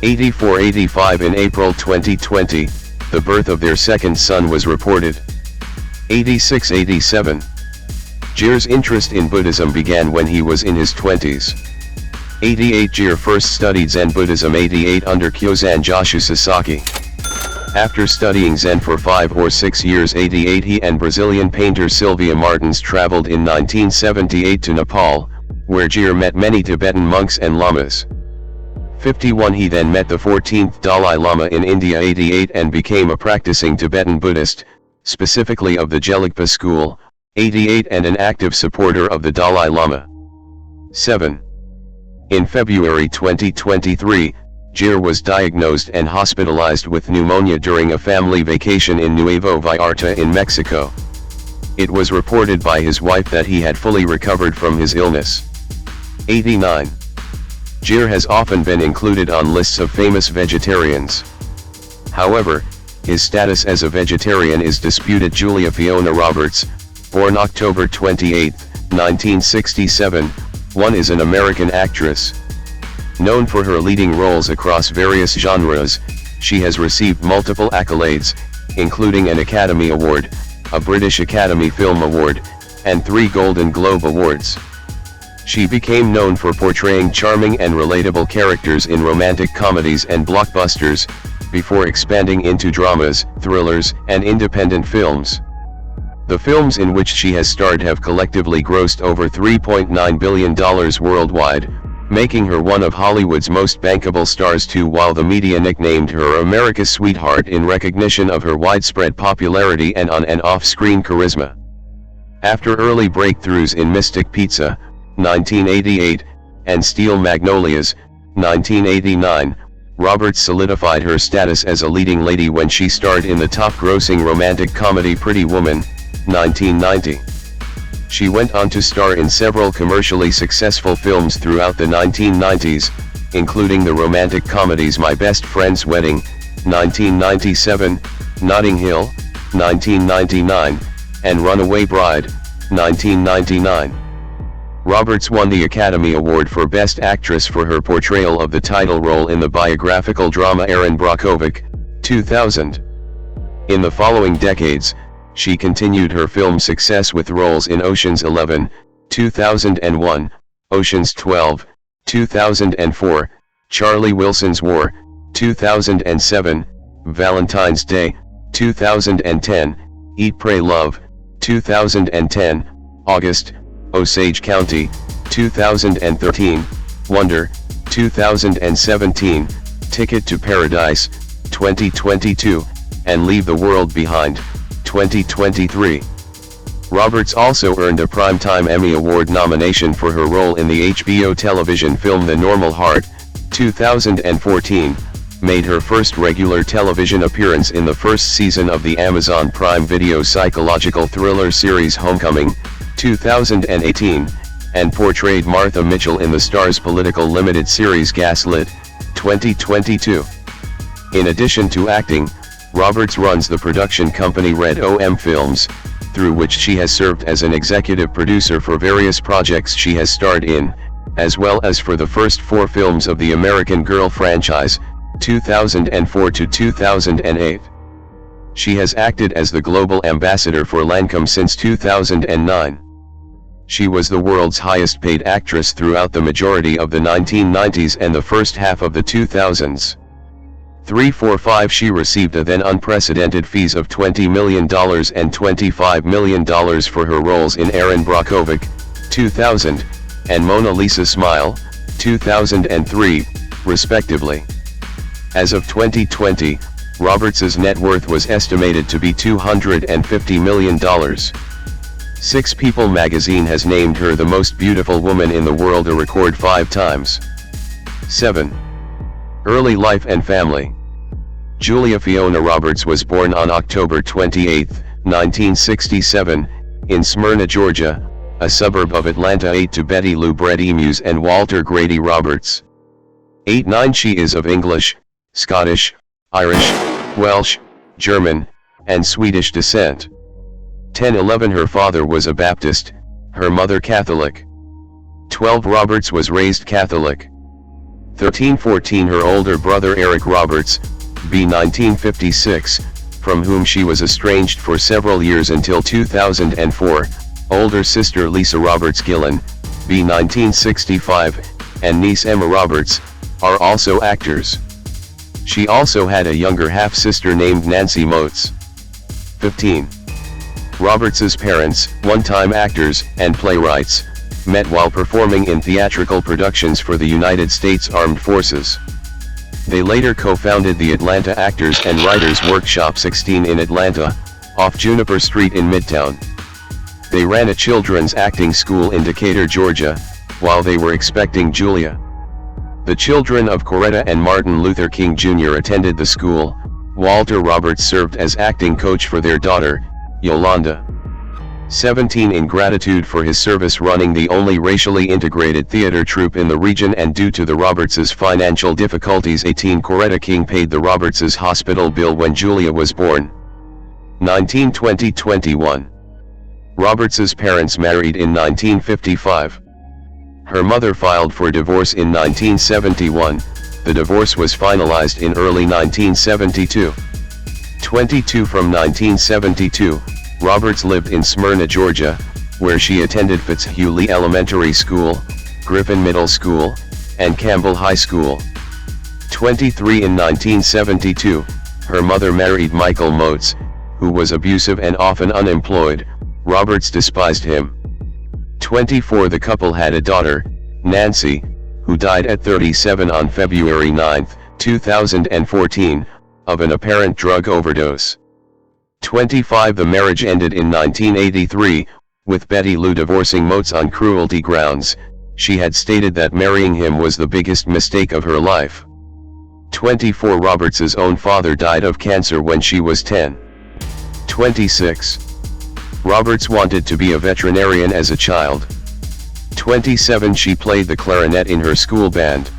84. 85. In April 2020, the birth of their second son was reported. 86. 87. Gere's interest in Buddhism began when he was in his 20s. 88. Gere first studied Zen Buddhism 88 under Kyozan Joshu Sasaki. After studying Zen for 5 or 6 years 88 he and Brazilian painter Sylvia Martins traveled in 1978 to Nepal, where Gere met many Tibetan monks and lamas. 51. He then met the 14th Dalai Lama in India 88 and became a practicing Tibetan Buddhist, specifically of the Gelugpa school, 88 and an active supporter of the Dalai Lama. 7. In February 2023, Gere was diagnosed and hospitalized with pneumonia during a family vacation in Nuevo Vallarta in Mexico. It was reported by his wife that he had fully recovered from his illness. 89. Gere has often been included on lists of famous vegetarians. However, his status as a vegetarian is disputed. Julia Fiona Roberts, born October 28, 1967, is an American actress. Known for her leading roles across various genres, she has received multiple accolades, including an Academy Award, a British Academy Film Award, and 3 Golden Globe Awards. She became known for portraying charming and relatable characters in romantic comedies and blockbusters, before expanding into dramas, thrillers, and independent films. The films in which she has starred have collectively grossed over $3.9 billion worldwide, making her one of Hollywood's most bankable stars too, while the media nicknamed her America's sweetheart in recognition of her widespread popularity and on- and off-screen charisma. After early breakthroughs in Mystic Pizza, 1988, and Steel Magnolias, 1989, Roberts solidified her status as a leading lady when she starred in the top-grossing romantic comedy Pretty Woman, 1990. She went on to star in several commercially successful films throughout the 1990s, including the romantic comedies My Best Friend's Wedding, 1997, Notting Hill, 1999, and Runaway Bride, 1999. Roberts won the Academy Award for Best Actress for her portrayal of the title role in the biographical drama Erin Brockovich, 2000. In the following decades, she continued her film success with roles in Ocean's 11, 2001, Ocean's 12, 2004, Charlie Wilson's War, 2007, Valentine's Day, 2010, Eat Pray Love, 2010, August, Osage County, 2013, Wonder, 2017, Ticket to Paradise, 2022, and Leave the World Behind, 2023. Roberts also earned a Primetime Emmy Award nomination for her role in the HBO television film The Normal Heart, 2014, made her first regular television appearance in the first season of the Amazon Prime Video psychological thriller series Homecoming, 2018, and portrayed Martha Mitchell in the Starz political limited series Gaslit, 2022. In addition to acting, Roberts runs the production company Red OM Films, through which she has served as an executive producer for various projects she has starred in, as well as for the first 4 films of the American Girl franchise, 2004 to 2008. She has acted as the global ambassador for Lancome since 2009. She was the world's highest paid actress throughout the majority of the 1990s and the first half of the 2000s. 345 She received a then unprecedented fees of $20 million and $25 million for her roles in Erin Brockovich, 2000, and Mona Lisa Smile, 2003, respectively. As of 2020, Roberts's net worth was estimated to be $250 million. 6 People magazine has named her the most beautiful woman in the world a record 5 times. 7. Early life and family. Julia Fiona Roberts was born on October 28, 1967, in Smyrna, Georgia, a suburb of Atlanta. 8 to Betty Lou Brady Muse and Walter Grady Roberts. 8-9 She is of English, Scottish, Irish, Welsh, German, and Swedish descent. 10-11 Her father was a Baptist, her mother Catholic. 12 Roberts was raised Catholic. 13-14 Her older brother Eric Roberts, b. 1956, from whom she was estranged for several years until 2004, older sister Lisa Roberts Gillen, b. 1965, and niece Emma Roberts, are also actors. She also had a younger half-sister named Nancy Motes. 15. Roberts's parents, one-time actors and playwrights, met while performing in theatrical productions for the United States Armed Forces. They later co-founded the Atlanta Actors and Writers Workshop 16 in Atlanta, off Juniper Street in Midtown. They ran a children's acting school in Decatur, Georgia, while they were expecting Julia. The children of Coretta and Martin Luther King Jr. attended the school. Walter Roberts served as acting coach for their daughter, Yolanda. 17 in gratitude for his service running the only racially integrated theater troupe in the region and due to the Robertses' financial difficulties 18 Coretta King paid the Robertses' hospital bill when Julia was born. 1920-21. Robertses' parents married in 1955. Her mother filed for divorce in 1971, the divorce was finalized in early 1972. 22 From 1972, Roberts lived in Smyrna, Georgia, where she attended Fitzhugh Lee Elementary School, Griffin Middle School, and Campbell High School. 23 In 1972, her mother married Michael Motes, who was abusive and often unemployed. Roberts despised him. 24 The couple had a daughter, Nancy, who died at 37 on February 9, 2014, of an apparent drug overdose. 25 The marriage ended in 1983, with Betty Lou divorcing Motes on cruelty grounds. She had stated that marrying him was the biggest mistake of her life. 24 Roberts' own father died of cancer when she was 10. 26. Roberts wanted to be a veterinarian as a child. 27 She played the clarinet in her school band.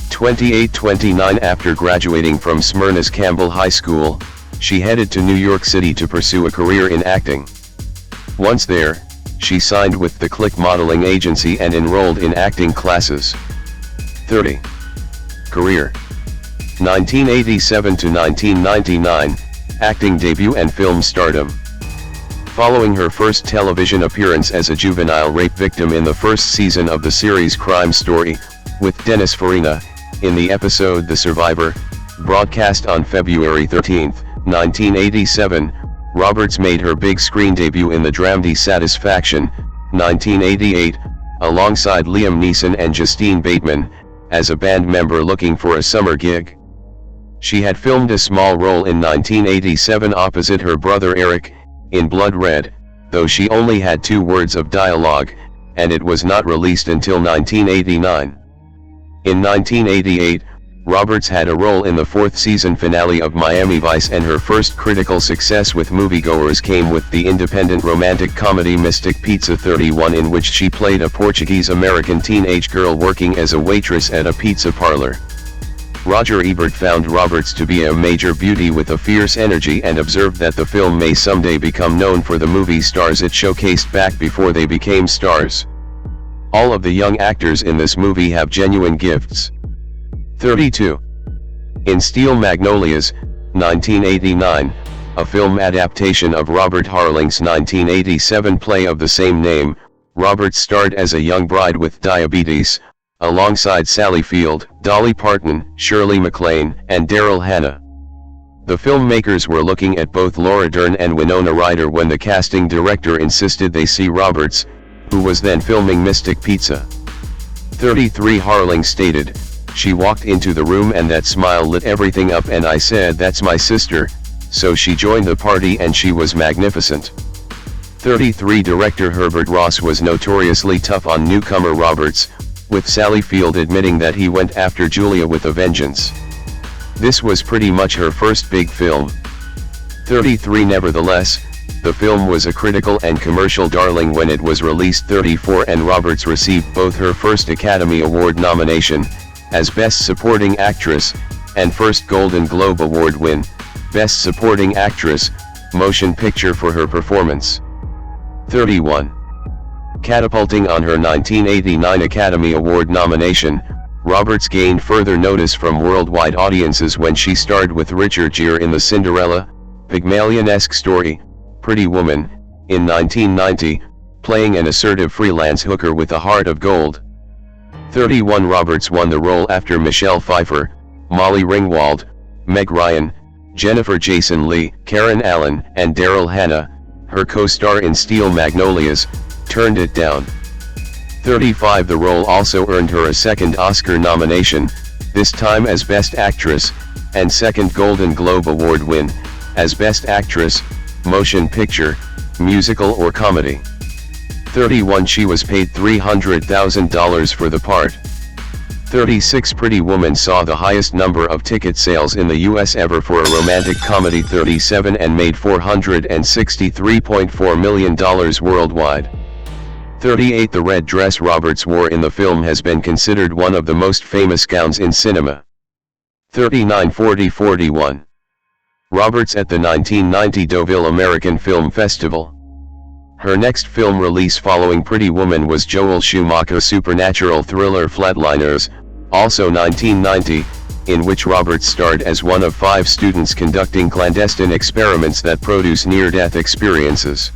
28-29 After graduating from Smyrna's Campbell High School, she headed to New York City to pursue a career in acting. Once there, she signed with the Click modeling agency and enrolled in acting classes. 30. Career. 1987 to 1999, acting debut and film stardom. Following her first television appearance as a juvenile rape victim in the first season of the series Crime Story, with Dennis Farina, in the episode The Survivor, broadcast on February 13, 1987, Roberts made her big screen debut in the dramedy Satisfaction, 1988, alongside Liam Neeson and Justine Bateman, as a band member looking for a summer gig. She had filmed a small role in 1987 opposite her brother Eric, in Blood Red, though she only had 2 words of dialogue, and it was not released until 1989. In 1988, Roberts had a role in the 4th season finale of Miami Vice, and her first critical success with moviegoers came with the independent romantic comedy Mystic Pizza 31, in which she played a Portuguese-American teenage girl working as a waitress at a pizza parlor. Roger Ebert found Roberts to be a major beauty with a fierce energy and observed that the film may someday become known for the movie stars it showcased back before they became stars. All of the young actors in this movie have genuine gifts. 32. In Steel Magnolias, 1989, a film adaptation of Robert Harling's 1987 play of the same name, Roberts starred as a young bride with diabetes, alongside Sally Field, Dolly Parton, Shirley MacLaine, and Daryl Hannah. The filmmakers were looking at both Laura Dern and Winona Ryder when the casting director insisted they see Roberts, who was then filming Mystic Pizza. 33 Harling stated, "She walked into the room and that smile lit everything up, and I said, that's my sister, so she joined the party and she was magnificent." 33 Director Herbert Ross was notoriously tough on newcomer Roberts, with Sally Field admitting that he went after Julia with a vengeance. This was pretty much her first big film. 33 Nevertheless, the film was a critical and commercial darling when it was released. 34 And Roberts received both her first Academy Award nomination, as Best Supporting Actress, and first Golden Globe Award win, Best Supporting Actress, Motion Picture for her performance. 31. Catapulting on her 1989 Academy Award nomination, Roberts gained further notice from worldwide audiences when she starred with Richard Gere in the Cinderella, Pygmalion-esque story, Pretty Woman, in 1990, playing an assertive freelance hooker with a heart of gold. 31 Roberts won the role after Michelle Pfeiffer, Molly Ringwald, Meg Ryan, Jennifer Jason Leigh, Karen Allen, and Daryl Hannah, her co-star in Steel Magnolias, turned it down. 35 The role also earned her a second Oscar nomination, this time as Best Actress, and second Golden Globe Award win, as Best Actress, Motion Picture, Musical or Comedy. 31 She was paid $300,000 for the part. 36 Pretty Woman saw the highest number of ticket sales in the US ever for a romantic comedy, 37, and made $463.4 million worldwide. 38 The red dress Roberts wore in the film has been considered one of the most famous gowns in cinema. 39 40 41 Roberts at the 1990 Deauville American Film Festival. Her next film release following Pretty Woman was Joel Schumacher's supernatural thriller Flatliners, also 1990, in which Roberts starred as one of 5 students conducting clandestine experiments that produce near-death experiences.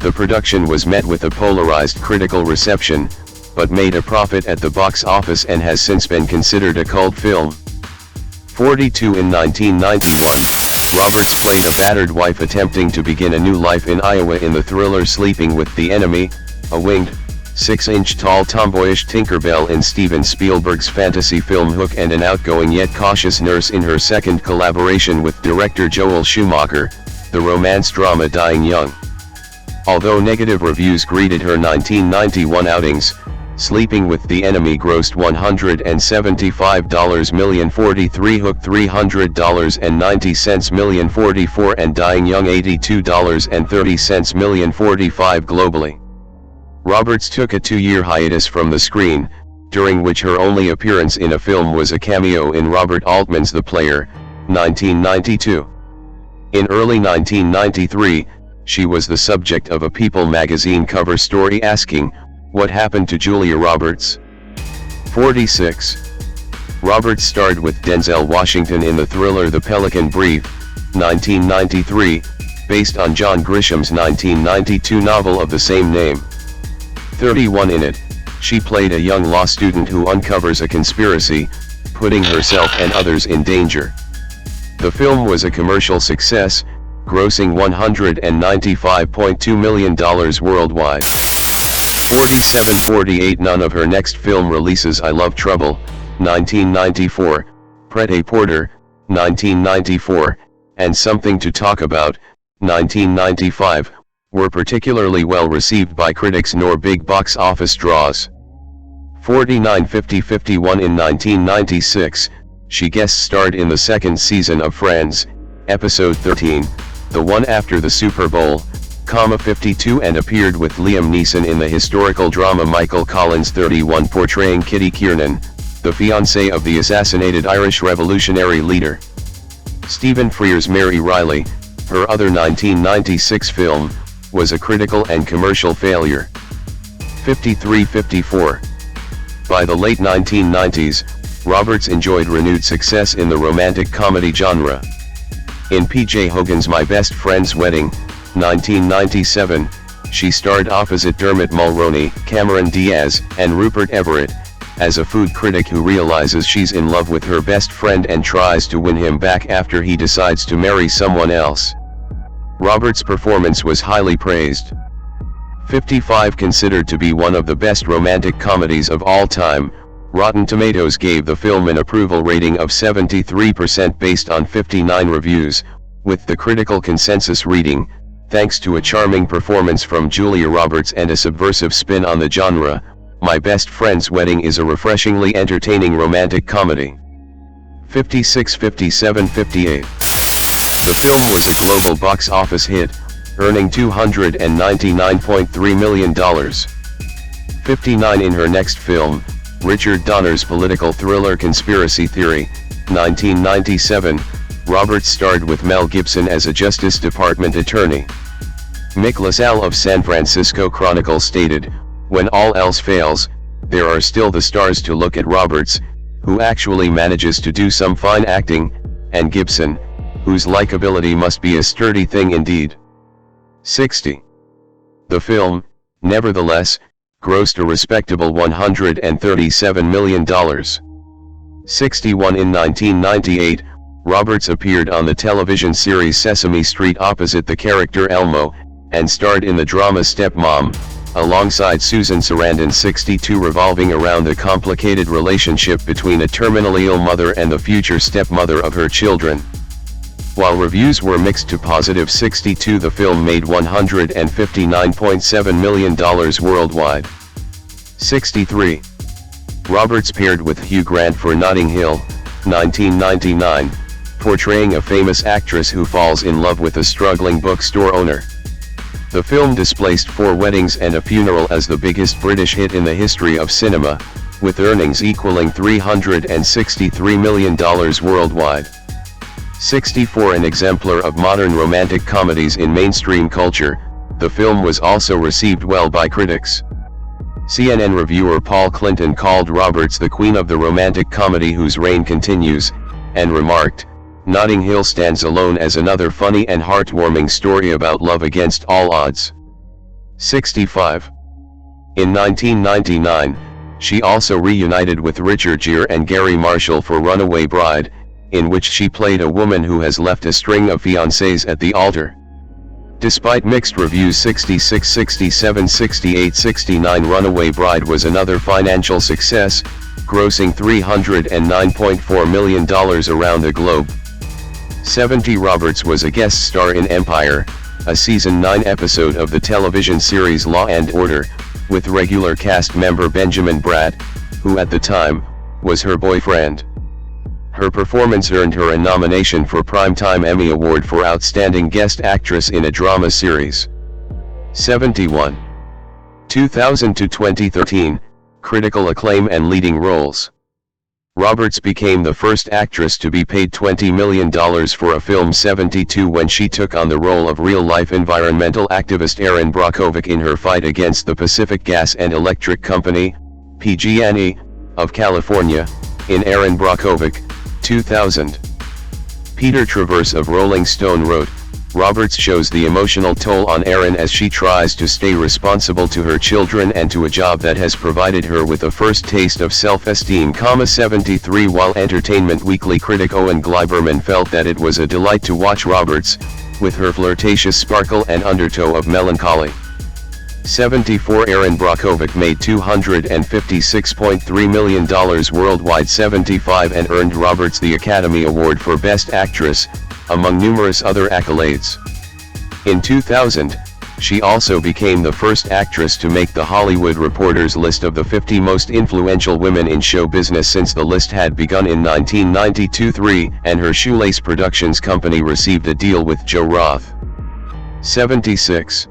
The production was met with a polarized critical reception, but made a profit at the box office and has since been considered a cult film. 42 In 1991, Roberts played a battered wife attempting to begin a new life in Iowa in the thriller Sleeping with the Enemy, a winged, 6-inch-tall tomboyish Tinkerbell in Steven Spielberg's fantasy film Hook, and an outgoing yet cautious nurse in her second collaboration with director Joel Schumacher, the romance drama Dying Young. Although negative reviews greeted her 1991 outings, Sleeping with the Enemy grossed $175 million, 43 Hook $300.90 million, 44 and Dying Young $82.30 million, 45 globally. Roberts took a 2-year hiatus from the screen, during which her only appearance in a film was a cameo in Robert Altman's The Player, 1992. In early 1993, she was the subject of a People magazine cover story asking, "What happened to Julia Roberts?" 46. Roberts starred with Denzel Washington in the thriller The Pelican Brief, 1993, based on John Grisham's 1992 novel of the same name. 31 In it, she played a young law student who uncovers a conspiracy, putting herself and others in danger. The film was a commercial success, grossing $195.2 million worldwide. 47-48 None of her next film releases I Love Trouble, 1994, Pret-a-Porter, 1994, and Something to Talk About, 1995, were particularly well received by critics nor big box office draws. 49-50-51 In 1996, she guest starred in the second season of Friends, episode 13, the one after the Super Bowl, 52, and appeared with Liam Neeson in the historical drama Michael Collins 31, portraying Kitty Kiernan, the fiancée of the assassinated Irish revolutionary leader. Stephen Frears' Mary Riley, her other 1996 film, was a critical and commercial failure. 53-54. By the late 1990s, Roberts enjoyed renewed success in the romantic comedy genre. In P.J. Hogan's My Best Friend's Wedding, 1997, she starred opposite Dermot Mulroney, Cameron Diaz, and Rupert Everett, as a food critic who realizes she's in love with her best friend and tries to win him back after he decides to marry someone else. Roberts' performance was highly praised. 55 Considered to be one of the best romantic comedies of all time, Rotten Tomatoes gave the film an approval rating of 73% based on 59 reviews, with the critical consensus reading, "Thanks to a charming performance from Julia Roberts and a subversive spin on the genre, My Best Friend's Wedding is a refreshingly entertaining romantic comedy." 56 57 58 The film was a global box office hit, earning $299.3 million. 59 In her next film, Richard Donner's political thriller Conspiracy Theory, 1997, Roberts starred with Mel Gibson as a Justice Department attorney. Mick LaSalle of San Francisco Chronicle stated, "When all else fails, there are still the stars to look at Roberts, who actually manages to do some fine acting, and Gibson, whose likability must be a sturdy thing indeed." 60. The film, nevertheless, grossed a respectable $137 million. 61 In 1998, Roberts appeared on the television series Sesame Street opposite the character Elmo, and starred in the drama Stepmom, alongside Susan Sarandon. 62 Revolving around the complicated relationship between a terminally ill mother and the future stepmother of her children. While reviews were mixed to positive 62, the film made $159.7 million worldwide. 63. Roberts paired with Hugh Grant for Notting Hill, 1999, portraying a famous actress who falls in love with a struggling bookstore owner. The film displaced 4 weddings and a funeral as the biggest British hit in the history of cinema, with earnings equaling $363 million worldwide. 64 An exemplar of modern romantic comedies in mainstream culture, the film was also received well by critics. CNN reviewer Paul Clinton called Roberts the queen of the romantic comedy whose reign continues, and remarked, "Notting Hill stands alone as another funny and heartwarming story about love against all odds." 65. In 1999, she also reunited with Richard Gere and Garry Marshall for Runaway Bride, in which she played a woman who has left a string of fiancés at the altar. Despite mixed reviews 66, 67, 68, 69 Runaway Bride was another financial success, grossing $309.4 million around the globe. 70 Roberts was a guest star in Empire, a season 9 episode of the television series Law & Order, with regular cast member Benjamin Bratt, who at the time, was her boyfriend. Her performance earned her a nomination for Primetime Emmy Award for Outstanding Guest Actress in a Drama Series. 71. 2000 to 2013, critical acclaim and leading roles. Roberts became the first actress to be paid $20 million for a film 72 when she took on the role of real-life environmental activist Erin Brockovich in her fight against the Pacific Gas and Electric Company, PG&E, of California, in Erin Brockovich, 2000. Peter Travers of Rolling Stone wrote, Roberts shows the emotional toll on Erin as she tries to stay responsible to her children and to a job that has provided her with a first taste of self-esteem. 73 While Entertainment Weekly critic Owen Gleiberman felt that it was a delight to watch Roberts, with her flirtatious sparkle and undertow of melancholy. 74 Erin Brockovich made $256.3 million worldwide. 75 and earned Roberts the Academy Award for Best Actress, among numerous other accolades. In 2000, she also became the first actress to make the Hollywood Reporter's list of the 50 most influential women in show business since the list had begun in 1992. And her Shoelace Productions company received a deal with Joe Roth. 76.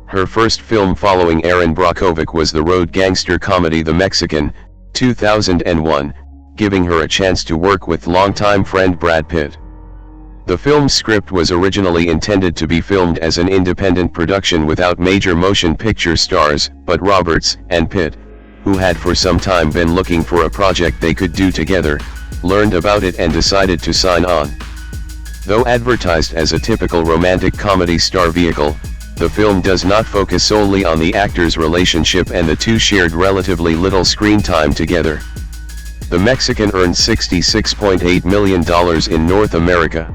Her first film following Erin Brockovich was the road gangster comedy The Mexican, 2001, giving her a chance to work with longtime friend Brad Pitt. The film's script was originally intended to be filmed as an independent production without major motion picture stars, but Roberts and Pitt, who had for some time been looking for a project they could do together, learned about it and decided to sign on. Though advertised as a typical romantic comedy star vehicle, the film does not focus solely on the actors' relationship, and the two shared relatively little screen time together. The Mexican earned $66.8 million in North America.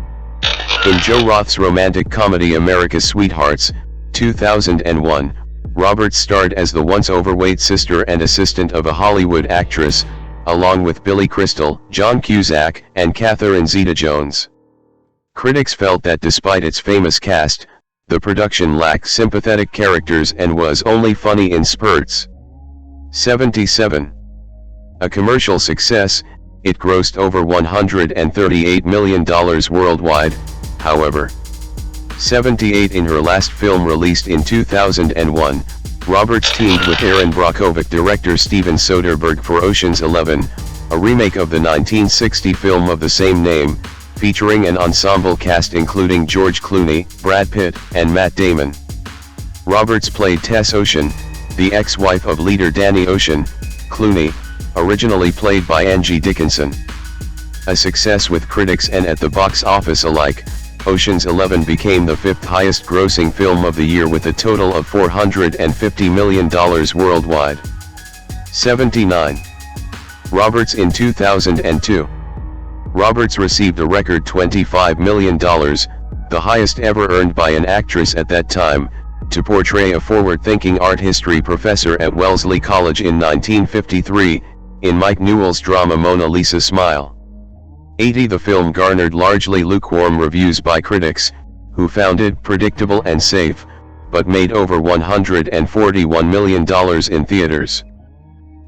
In Joe Roth's romantic comedy America's Sweethearts, 2001, Roberts starred as the once overweight sister and assistant of a Hollywood actress, along with Billy Crystal, John Cusack, and Catherine Zeta-Jones. Critics felt that despite its famous cast, the production lacked sympathetic characters and was only funny in spurts. 77. A commercial success, it grossed over $138 million worldwide, however. 78. In her last film released in 2001, Roberts teamed with Erin Brockovich director Steven Soderbergh for Ocean's 11, a remake of the 1960 film of the same name, featuring an ensemble cast including George Clooney, Brad Pitt, and Matt Damon. Roberts played Tess Ocean, the ex-wife of leader Danny Ocean, Clooney, originally played by Angie Dickinson. A success with critics and at the box office alike, Ocean's 11 became the 5th highest grossing film of the year with a total of $450 million worldwide. 79. Roberts in 2002. Roberts received a record $25 million, the highest ever earned by an actress at that time, to portray a forward-thinking art history professor at Wellesley College in 1953, in Mike Newell's drama Mona Lisa Smile. 80. The film garnered largely lukewarm reviews by critics, who found it predictable and safe, but made over $141 million in theaters.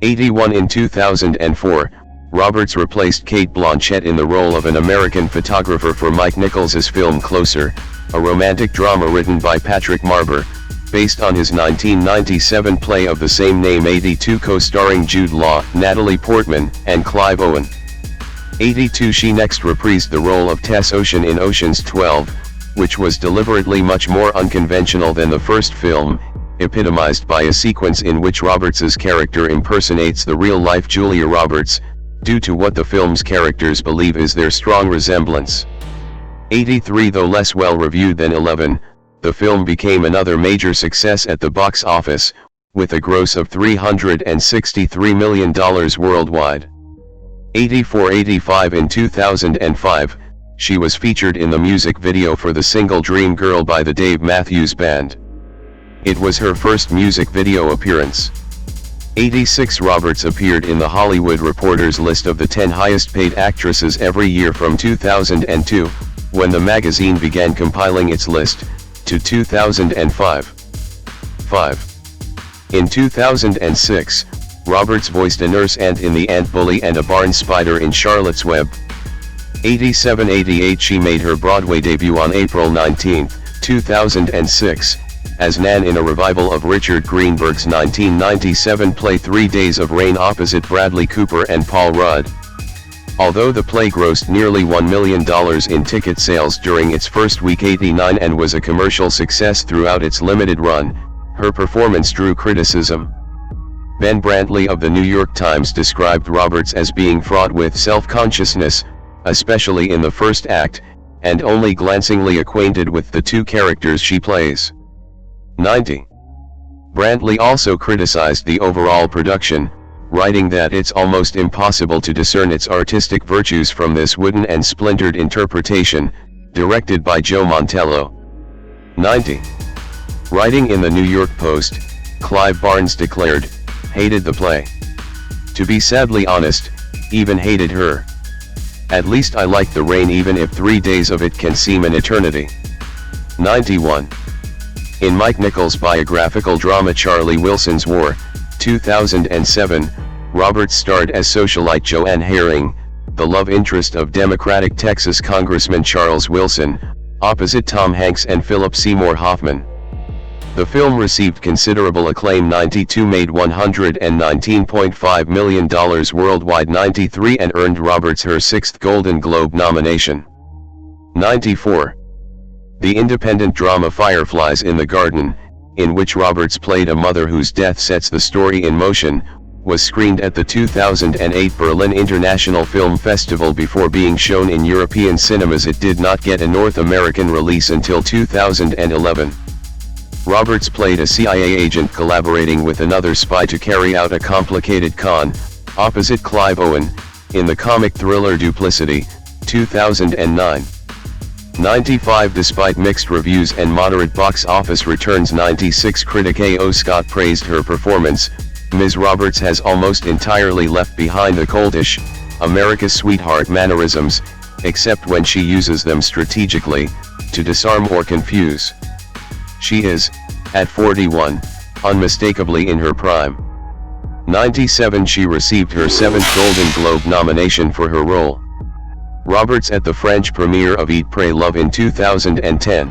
81. In 2004, Roberts replaced Cate Blanchett in the role of an American photographer for Mike Nichols's film Closer, a romantic drama written by Patrick Marber, based on his 1997 play of the same name. 82. Co-starring Jude Law, Natalie Portman, and Clive Owen. 82. She next reprised the role of Tess Ocean in Ocean's 12, which was deliberately much more unconventional than the first film, epitomized by a sequence in which Roberts's character impersonates the real-life Julia Roberts, due to what the film's characters believe is their strong resemblance. 83. Though less well-reviewed than 11, the film became another major success at the box office, with a gross of $363 million worldwide. 84. 85. In 2005, she was featured in the music video for the single Dream Girl by the Dave Matthews Band. It was her first music video appearance. 86. Roberts appeared in the Hollywood Reporter's list of the 10 highest-paid actresses every year from 2002, when the magazine began compiling its list, to 2005. 5. In 2006, Roberts voiced a nurse ant in The Ant Bully and a barn spider in Charlotte's Web. 87. 88. She made her Broadway debut on April 19, 2006, as Nan in a revival of Richard Greenberg's 1997 play 3 Days of Rain opposite Bradley Cooper and Paul Rudd. Although the play grossed nearly $1 million in ticket sales during its first week 89 and was a commercial success throughout its limited run, her performance drew criticism. Ben Brantley of the New York Times described Roberts as being fraught with self-consciousness, especially in the first act, and only glancingly acquainted with the two characters she plays. 90. Brantley also criticized the overall production, writing that it's almost impossible to discern its artistic virtues from this wooden and splintered interpretation, directed by Joe Mantello. 90. Writing in the New York Post, Clive Barnes declared, "Hated the play. To be sadly honest, even hated her. At least I liked the rain even if 3 days of it can seem an eternity." 91. In Mike Nichols' biographical drama Charlie Wilson's War, 2007, Roberts starred as socialite Joanne Herring, the love interest of Democratic Texas Congressman Charles Wilson, opposite Tom Hanks and Philip Seymour Hoffman. The film received considerable acclaim. 92. Made $119.5 million worldwide. 93. And earned Roberts her 6th Golden Globe nomination. 94. The independent drama Fireflies in the Garden, in which Roberts played a mother whose death sets the story in motion, was screened at the 2008 Berlin International Film Festival before being shown in European cinemas. It did not get a North American release until 2011. Roberts played a CIA agent collaborating with another spy to carry out a complicated con, opposite Clive Owen, in the comic thriller Duplicity, 2009. 95. Despite mixed reviews and moderate box office returns. 96. Critic A.O. Scott praised her performance. Ms. Roberts has almost entirely left behind the coldish, America's sweetheart mannerisms, except when she uses them strategically, to disarm or confuse. She is, at 41, unmistakably in her prime. 97. She received her 7th Golden Globe nomination for her role. Roberts at the French premiere of Eat, Pray, Love in 2010.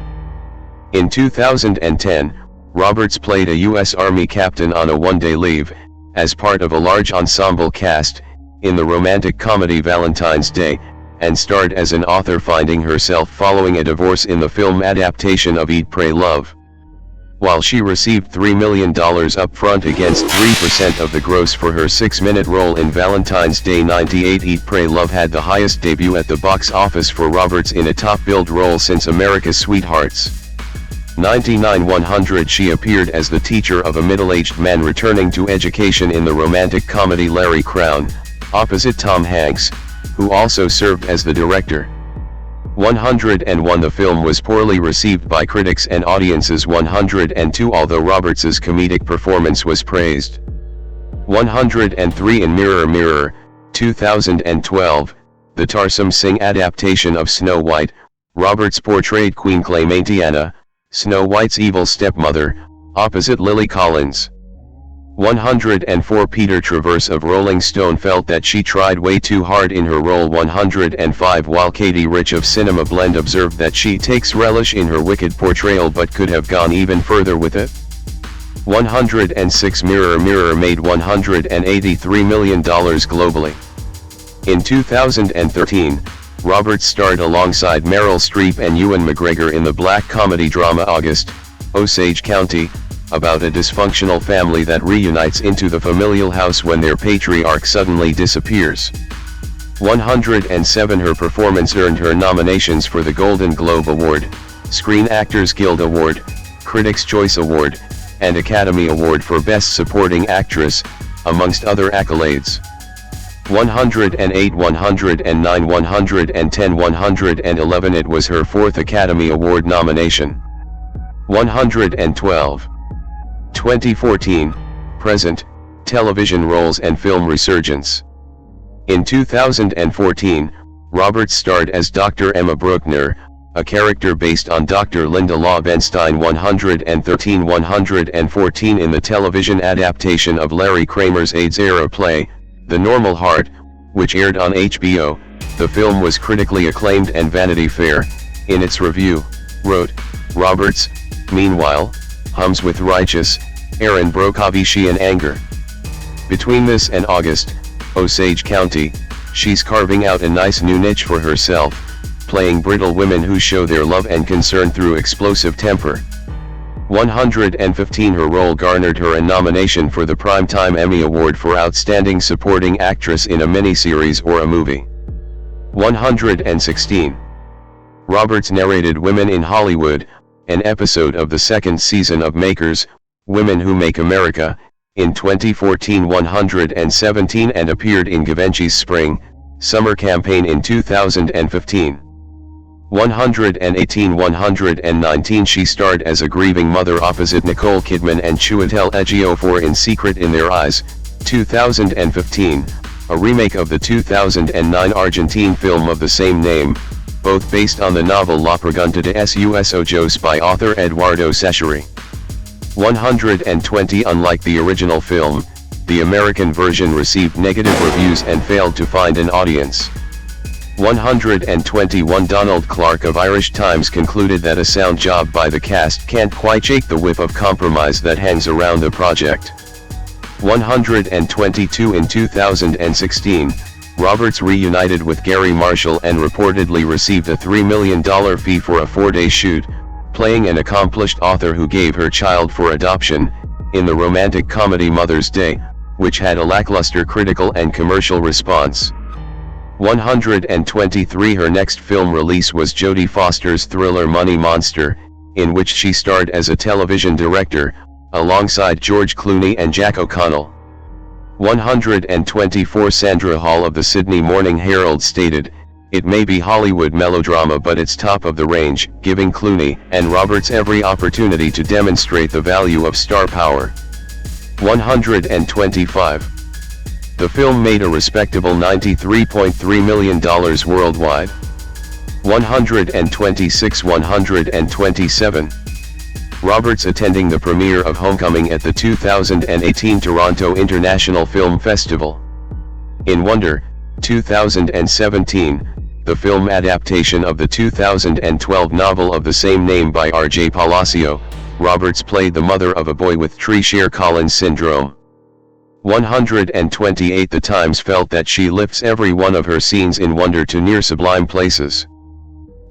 In 2010, Roberts played a U.S. Army captain on a one-day leave, as part of a large ensemble cast, in the romantic comedy Valentine's Day, and starred as an author finding herself following a divorce in the film adaptation of Eat, Pray, Love. While she received $3 million up front against 3% of the gross for her 6-minute role in Valentine's Day 98, Eat, Pray, Love had the highest debut at the box office for Roberts in a top-billed role since America's Sweethearts. 99. 100. She appeared as the teacher of a middle-aged man returning to education in the romantic comedy Larry Crowne, opposite Tom Hanks, who also served as the director. 101. The film was poorly received by critics and audiences. 102. Although Roberts's comedic performance was praised. 103. In Mirror, Mirror, 2012, the Tarsum Singh adaptation of Snow White, Roberts portrayed Queen Clementina, Snow White's evil stepmother, opposite Lily Collins. 104 Peter Travers of Rolling Stone felt that she tried way too hard in her role. 105 While Katie Rich of Cinema Blend observed that she takes relish in her wicked portrayal but could have gone even further with it. 106 Mirror made $183 million globally. In 2013, Roberts starred alongside Meryl Streep and Ewan McGregor in the black comedy drama August, Osage County, about a dysfunctional family that reunites into the familial house when their patriarch suddenly disappears. 107 Her performance earned her nominations for the Golden Globe Award, Screen Actors Guild Award, Critics' Choice Award, and Academy Award for Best Supporting Actress, amongst other accolades. 108 109 110 111 It was her fourth Academy Award nomination. 112 2014, present, television roles and film resurgence. In 2014, Roberts starred as Dr. Emma Bruckner, a character based on Dr. Linda Laubenstein. 113 114 In the television adaptation of Larry Kramer's AIDS-era play, The Normal Heart, which aired on HBO, the film was critically acclaimed and Vanity Fair, in its review, wrote, Roberts, meanwhile, hums with righteous, Aaron Brockovich anger. Between this and August, Osage County, she's carving out a nice new niche for herself, playing brittle women who show their love and concern through explosive temper. 115 Her role garnered her a nomination for the Primetime Emmy Award for Outstanding Supporting Actress in a Miniseries or a Movie. 116 Roberts narrated Women in Hollywood, an episode of the second season of Makers, Women Who Make America, in 2014. 117 and appeared in Givenchy's Spring, Summer campaign in 2015. 118 119 She starred as a grieving mother opposite Nicole Kidman and Chiwetel Ejiofor in Secret in Their Eyes, 2015, a remake of the 2009 Argentine film of the same name, both based on the novel La Pregunta de sus Ojos by author Eduardo Secheri. 120 Unlike the original film, the American version received negative reviews and failed to find an audience. 121 Donald Clark of Irish Times concluded that a sound job by the cast can't quite shake the whiff of compromise that hangs around the project. 122 In 2016, Roberts reunited with Garry Marshall and reportedly received a $3 million fee for a 4-day shoot, playing an accomplished author who gave her child for adoption, in the romantic comedy Mother's Day, which had a lackluster critical and commercial response. 123 Her next film release was Jodie Foster's thriller Money Monster, in which she starred as a television director, alongside George Clooney and Jack O'Connell. 124 Sandra Hall of the Sydney Morning Herald stated, "It may be Hollywood melodrama but it's top of the range, giving Clooney and Roberts every opportunity to demonstrate the value of star power." 125 The film made a respectable $93.3 million worldwide. 126 127 Roberts attending the premiere of Homecoming at the 2018 Toronto International Film Festival. In Wonder, 2017, the film adaptation of the 2012 novel of the same name by R.J. Palacio, Roberts played the mother of a boy with Treacher-Collins syndrome. 128 The Times felt that she lifts every one of her scenes in Wonder to near sublime places.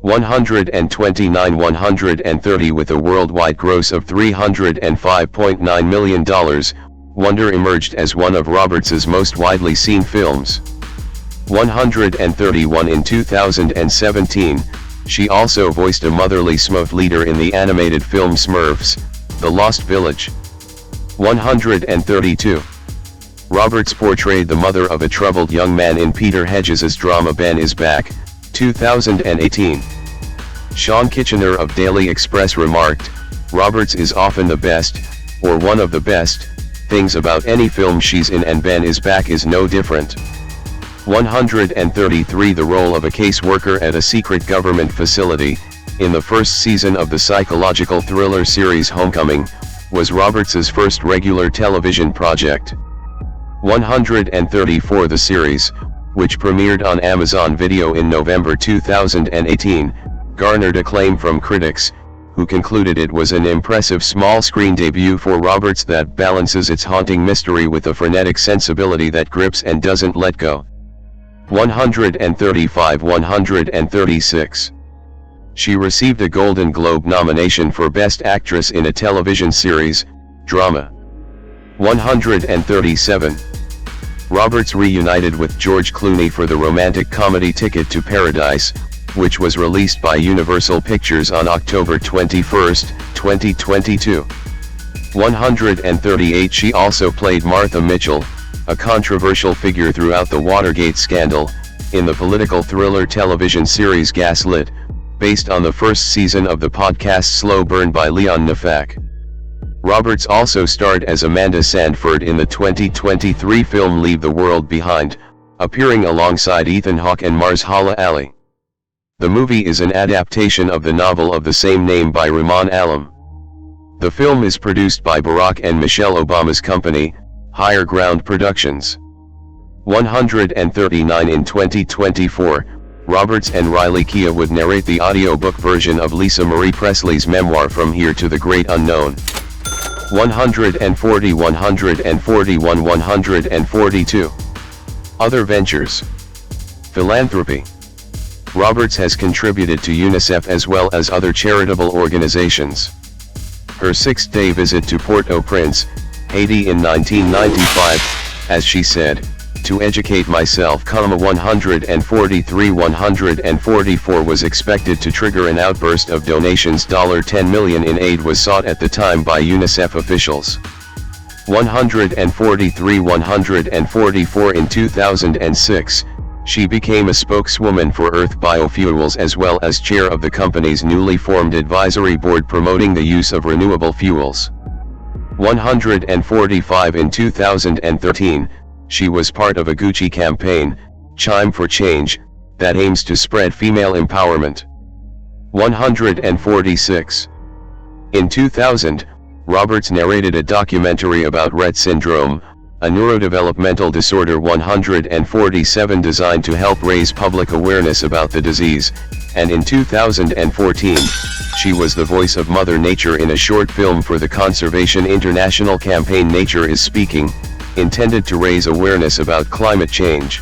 129 130 With a worldwide gross of $305.9 million, Wonder emerged as one of Roberts's most widely seen films. 131 In 2017, she also voiced a motherly Smurf leader in the animated film Smurfs, The Lost Village. 132 Roberts portrayed the mother of a troubled young man in Peter Hedges's drama Ben is Back, 2018. Sean Kitchener of Daily Express remarked, "Roberts is often the best, or one of the best, things about any film she's in, and Ben is Back is no different." 133 The role of a caseworker at a secret government facility, in the first season of the psychological thriller series Homecoming, was Roberts's first regular television project. 134 The series, which premiered on Amazon Video in November 2018, garnered acclaim from critics, who concluded it was an impressive small-screen debut for Roberts that balances its haunting mystery with a frenetic sensibility that grips and doesn't let go. 135 136. She received a Golden Globe nomination for Best Actress in a Television Series, Drama. 137. Roberts reunited with George Clooney for the romantic comedy Ticket to Paradise, which was released by Universal Pictures on October 21, 2022. 138. She also played Martha Mitchell, a controversial figure throughout the Watergate scandal, in the political thriller television series Gaslit, based on the first season of the podcast Slow Burn by Leon Nafak. Roberts also starred as Amanda Sandford in the 2023 film Leave the World Behind, appearing alongside Ethan Hawke and Mahershala Ali. The movie is an adaptation of the novel of the same name by Rumaan Alam. The film is produced by Barack and Michelle Obama's company, Higher Ground Productions. 139. In 2024, Roberts and Riley Keough would narrate the audiobook version of Lisa Marie Presley's memoir From Here to the Great Unknown. 140 141 142. Other ventures. Philanthropy. Roberts has contributed to UNICEF as well as other charitable organizations. Her sixth-day visit to Port-au-Prince, Haiti in 1995, as she said, to educate myself, 143 144 was expected to trigger an outburst of donations. $10 million in aid was sought at the time by UNICEF officials. 143 144 In 2006, she became a spokeswoman for Earth Biofuels as well as chair of the company's newly formed advisory board promoting the use of renewable fuels. 145 In 2013, she was part of a Gucci campaign, Chime for Change, that aims to spread female empowerment. 146. In 2000, Roberts narrated a documentary about Rett syndrome, a neurodevelopmental disorder. 147 designed to help raise public awareness about the disease, and in 2014, she was the voice of Mother Nature in a short film for the Conservation International campaign Nature is Speaking, intended to raise awareness about climate change.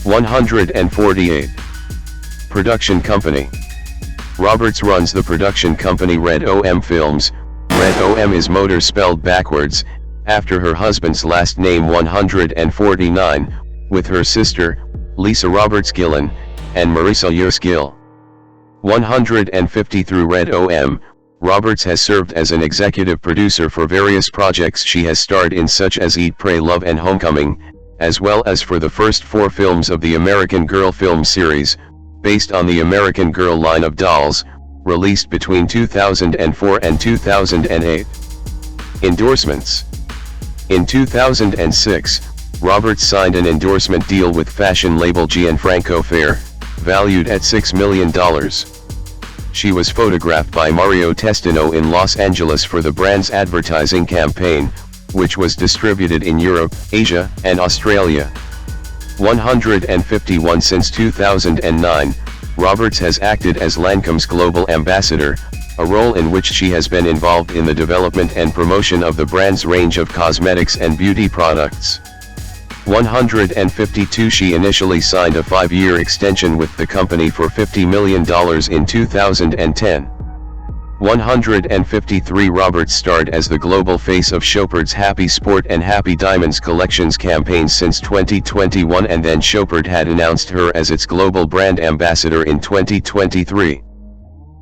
148. Production company. Roberts runs the production company Red OM Films. Red OM is motor spelled backwards, after her husband's last name. 149, with her sister, Lisa Roberts Gillen, and Marisa Yus Gill. 150. Through Red OM, Roberts has served as an executive producer for various projects she has starred in, such as Eat, Pray, Love and Homecoming, as well as for the first 4 films of the American Girl film series, based on the American Girl line of dolls, released between 2004 and 2008. Endorsements. In 2006, Roberts signed an endorsement deal with fashion label Gianfranco Fair, valued at $6 million. She was photographed by Mario Testino in Los Angeles for the brand's advertising campaign, which was distributed in Europe, Asia, and Australia. 151. Since 2009, Roberts has acted as Lancome's global ambassador, a role in which she has been involved in the development and promotion of the brand's range of cosmetics and beauty products. 152. She initially signed a 5-year extension with the company for $50 million in 2010. 153. Roberts starred as the global face of Chopard's Happy Sport and Happy Diamonds collections campaigns since 2021, and then Chopard had announced her as its global brand ambassador in 2023.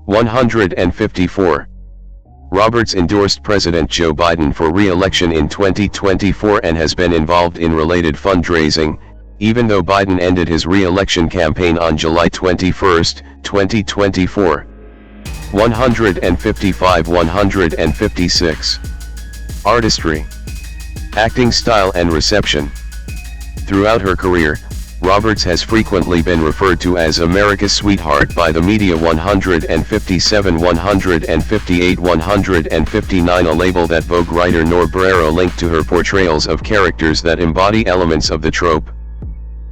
154. Roberts endorsed President Joe Biden for re-election in 2024 and has been involved in related fundraising, even though Biden ended his re-election campaign on July 21, 2024. 155. 156. Artistry. Acting style and reception. Throughout her career, Roberts has frequently been referred to as America's sweetheart by the media. 157, 158, 159, a label that Vogue writer Nor Barrera linked to her portrayals of characters that embody elements of the trope.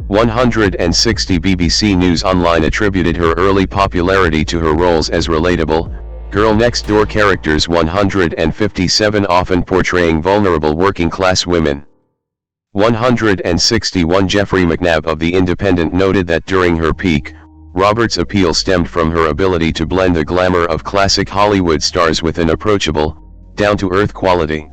160, BBC News Online attributed her early popularity to her roles as relatable, girl next door characters. 157, often portraying vulnerable working-class women. 161, Jeffrey McNabb of The Independent noted that during her peak, Roberts' appeal stemmed from her ability to blend the glamour of classic Hollywood stars with an approachable, down-to-earth quality.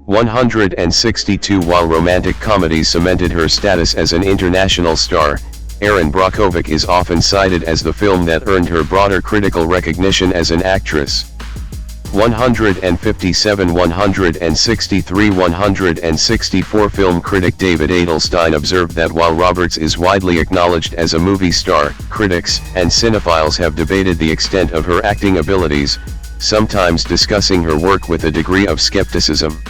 162, while romantic comedies cemented her status as an international star, Erin Brockovich is often cited as the film that earned her broader critical recognition as an actress. 157, 163, 164, film critic David Adelstein observed that while Roberts is widely acknowledged as a movie star, critics and cinephiles have debated the extent of her acting abilities, sometimes discussing her work with a degree of skepticism.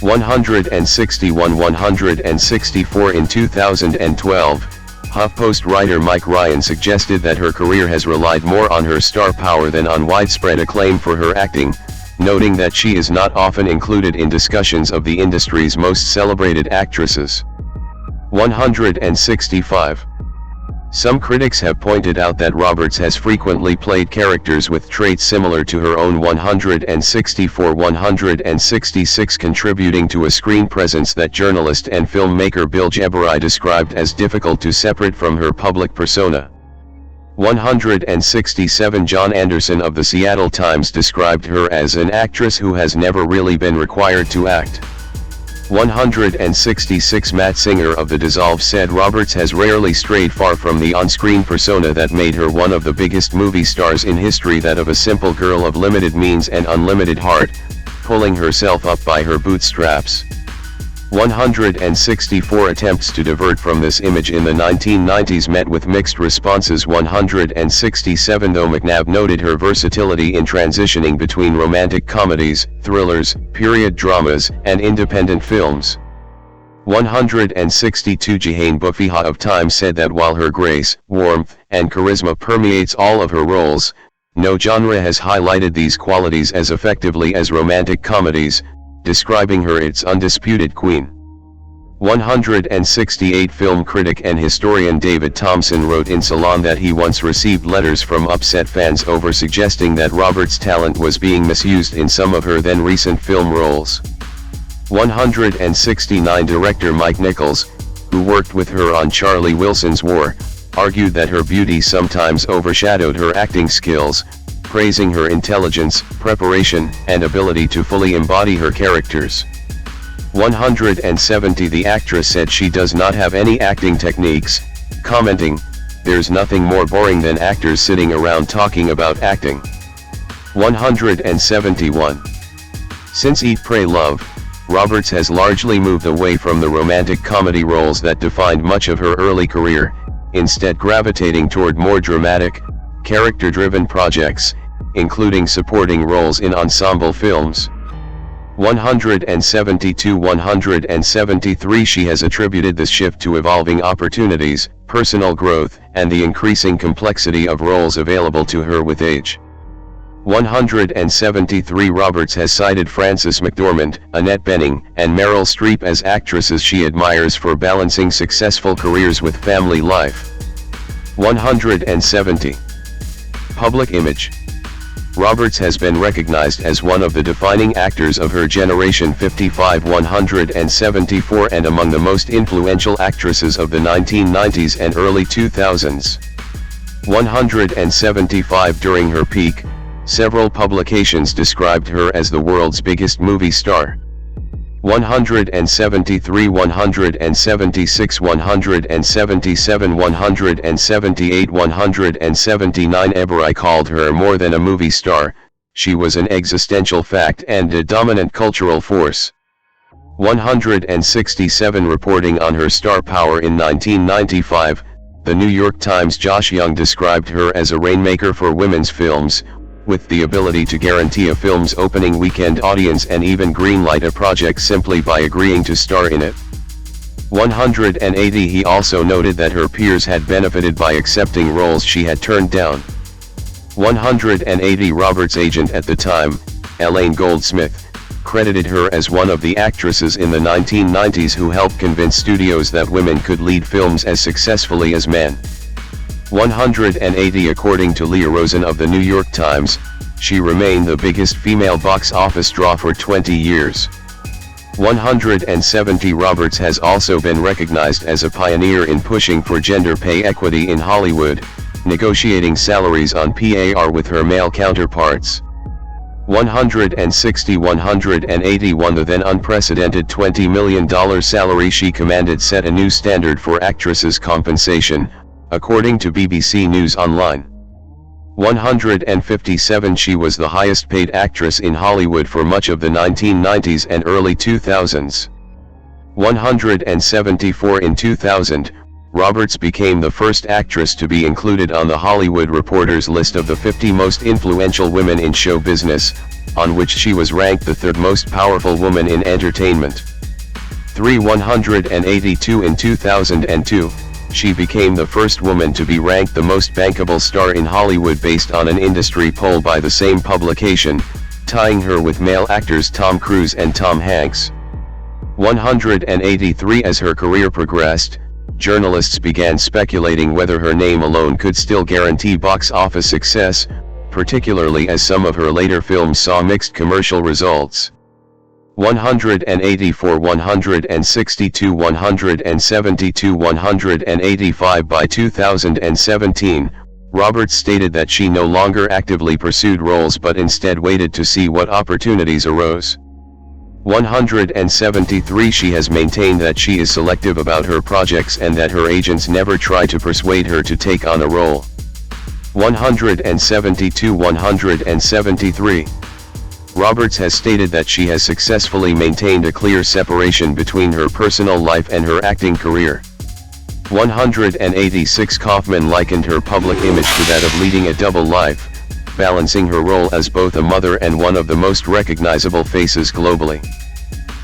161, 164, in 2012, HuffPost writer Mike Ryan suggested that her career has relied more on her star power than on widespread acclaim for her acting, noting that she is not often included in discussions of the industry's most celebrated actresses. 165. Some critics have pointed out that Roberts has frequently played characters with traits similar to her own. 164, 166, contributing to a screen presence that journalist and filmmaker Bill Jebari described as difficult to separate from her public persona. 167, John Anderson of the Seattle Times described her as an actress who has never really been required to act. 166, Matt Singer of The Dissolve said Roberts has rarely strayed far from the on-screen persona that made her one of the biggest movie stars in history, that of a simple girl of limited means and unlimited heart, pulling herself up by her bootstraps. 164, attempts to divert from this image in the 1990s met with mixed responses. 167, though McNabb noted her versatility in transitioning between romantic comedies, thrillers, period dramas, and independent films. 162, Jehane Bufiha of Time said that while her grace, warmth, and charisma permeates all of her roles, no genre has highlighted these qualities as effectively as romantic comedies, describing her its undisputed queen. 168, film critic and historian David Thompson wrote in Salon that he once received letters from upset fans over suggesting that Roberts' talent was being misused in some of her then recent film roles. 169, director Mike Nichols, who worked with her on Charlie Wilson's War, argued that her beauty sometimes overshadowed her acting skills, praising her intelligence, preparation, and ability to fully embody her characters. 170, the actress said she does not have any acting techniques, commenting, "There's nothing more boring than actors sitting around talking about acting." 171. Since Eat, Pray, Love, Roberts has largely moved away from the romantic comedy roles that defined much of her early career, instead gravitating toward more dramatic, character-driven projects, including supporting roles in ensemble films. 172, 173, she has attributed this shift to evolving opportunities, personal growth, and the increasing complexity of roles available to her with age. 173, Roberts has cited Frances McDormand, Annette Bening, and Meryl Streep as actresses she admires for balancing successful careers with family life. 170. Public image. Roberts has been recognized as one of the defining actors of her generation. 55, 174, and among the most influential actresses of the 1990s and early 2000s. 175, during her peak, several publications described her as the world's biggest movie star. 173, 176, 177, 178, 179, Eberai called her more than a movie star, she was an existential fact and a dominant cultural force. 167, reporting on her star power in 1995, the New York Times' Josh Young described her as a rainmaker for women's films, with the ability to guarantee a film's opening weekend audience and even greenlight a project simply by agreeing to star in it. 180 He also noted that her peers had benefited by accepting roles she had turned down. 180 Roberts' agent at the time, Elaine Goldsmith, credited her as one of the actresses in the 1990s who helped convince studios that women could lead films as successfully as men. 180 According to Leah Rosen of the New York Times, she remained the biggest female box office draw for 20 years. 170 Roberts has also been recognized as a pioneer in pushing for gender pay equity in Hollywood, negotiating salaries on par with her male counterparts. 160 181 The then unprecedented $20 million salary she commanded set a new standard for actresses' compensation, according to BBC News Online. 157 She was the highest paid actress in Hollywood for much of the 1990s and early 2000s. 174 In 2000, Roberts became the first actress to be included on the Hollywood Reporter's list of the 50 most influential women in show business, on which she was ranked the third most powerful woman in entertainment. 182 In 2002, she became the first woman to be ranked the most bankable star in Hollywood based on an industry poll by the same publication, tying her with male actors Tom Cruise and Tom Hanks. 183 As her career progressed, journalists began speculating whether her name alone could still guarantee box office success, particularly as some of her later films saw mixed commercial results. 184 162 172 185 By 2017, Roberts stated that she no longer actively pursued roles but instead waited to see what opportunities arose. 173 She has maintained that she is selective about her projects and that her agents never try to persuade her to take on a role. 172 173 Roberts has stated that she has successfully maintained a clear separation between her personal life and her acting career. 186 Kaufman likened her public image to that of leading a double life, balancing her role as both a mother and one of the most recognizable faces globally.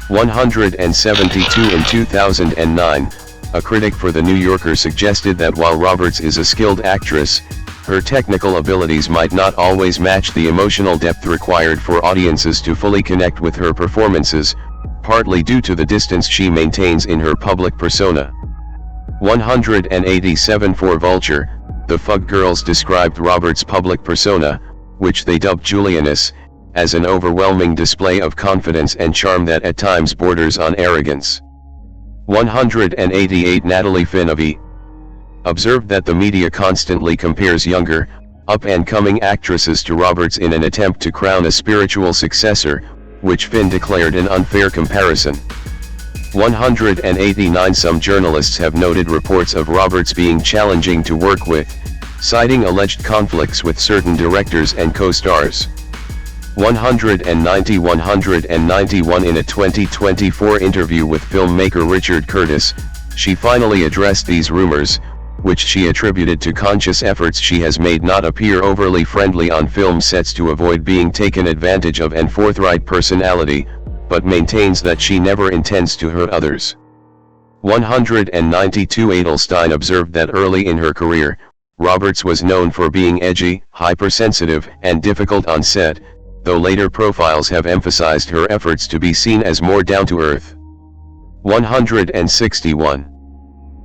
172 In 2009, a critic for The New Yorker suggested that while Roberts is a skilled actress, her technical abilities might not always match the emotional depth required for audiences to fully connect with her performances, partly due to the distance she maintains in her public persona. 187 For Vulture, the Fug Girls described Roberts' public persona, which they dubbed Julianess, as an overwhelming display of confidence and charm that at times borders on arrogance. 188 Natalie Finn of E! Observed that the media constantly compares younger, up-and-coming actresses to Roberts in an attempt to crown a spiritual successor, which Finn declared an unfair comparison. 189 Some journalists have noted reports of Roberts being challenging to work with, citing alleged conflicts with certain directors and co-stars. 191 In a 2024 interview with filmmaker Richard Curtis, she finally addressed these rumors, which she attributed to conscious efforts she has made not appear overly friendly on film sets to avoid being taken advantage of and forthright personality, but maintains that she never intends to hurt others. 192 Adelstein observed that early in her career, Roberts was known for being edgy, hypersensitive, and difficult on set, though later profiles have emphasized her efforts to be seen as more down-to-earth. 161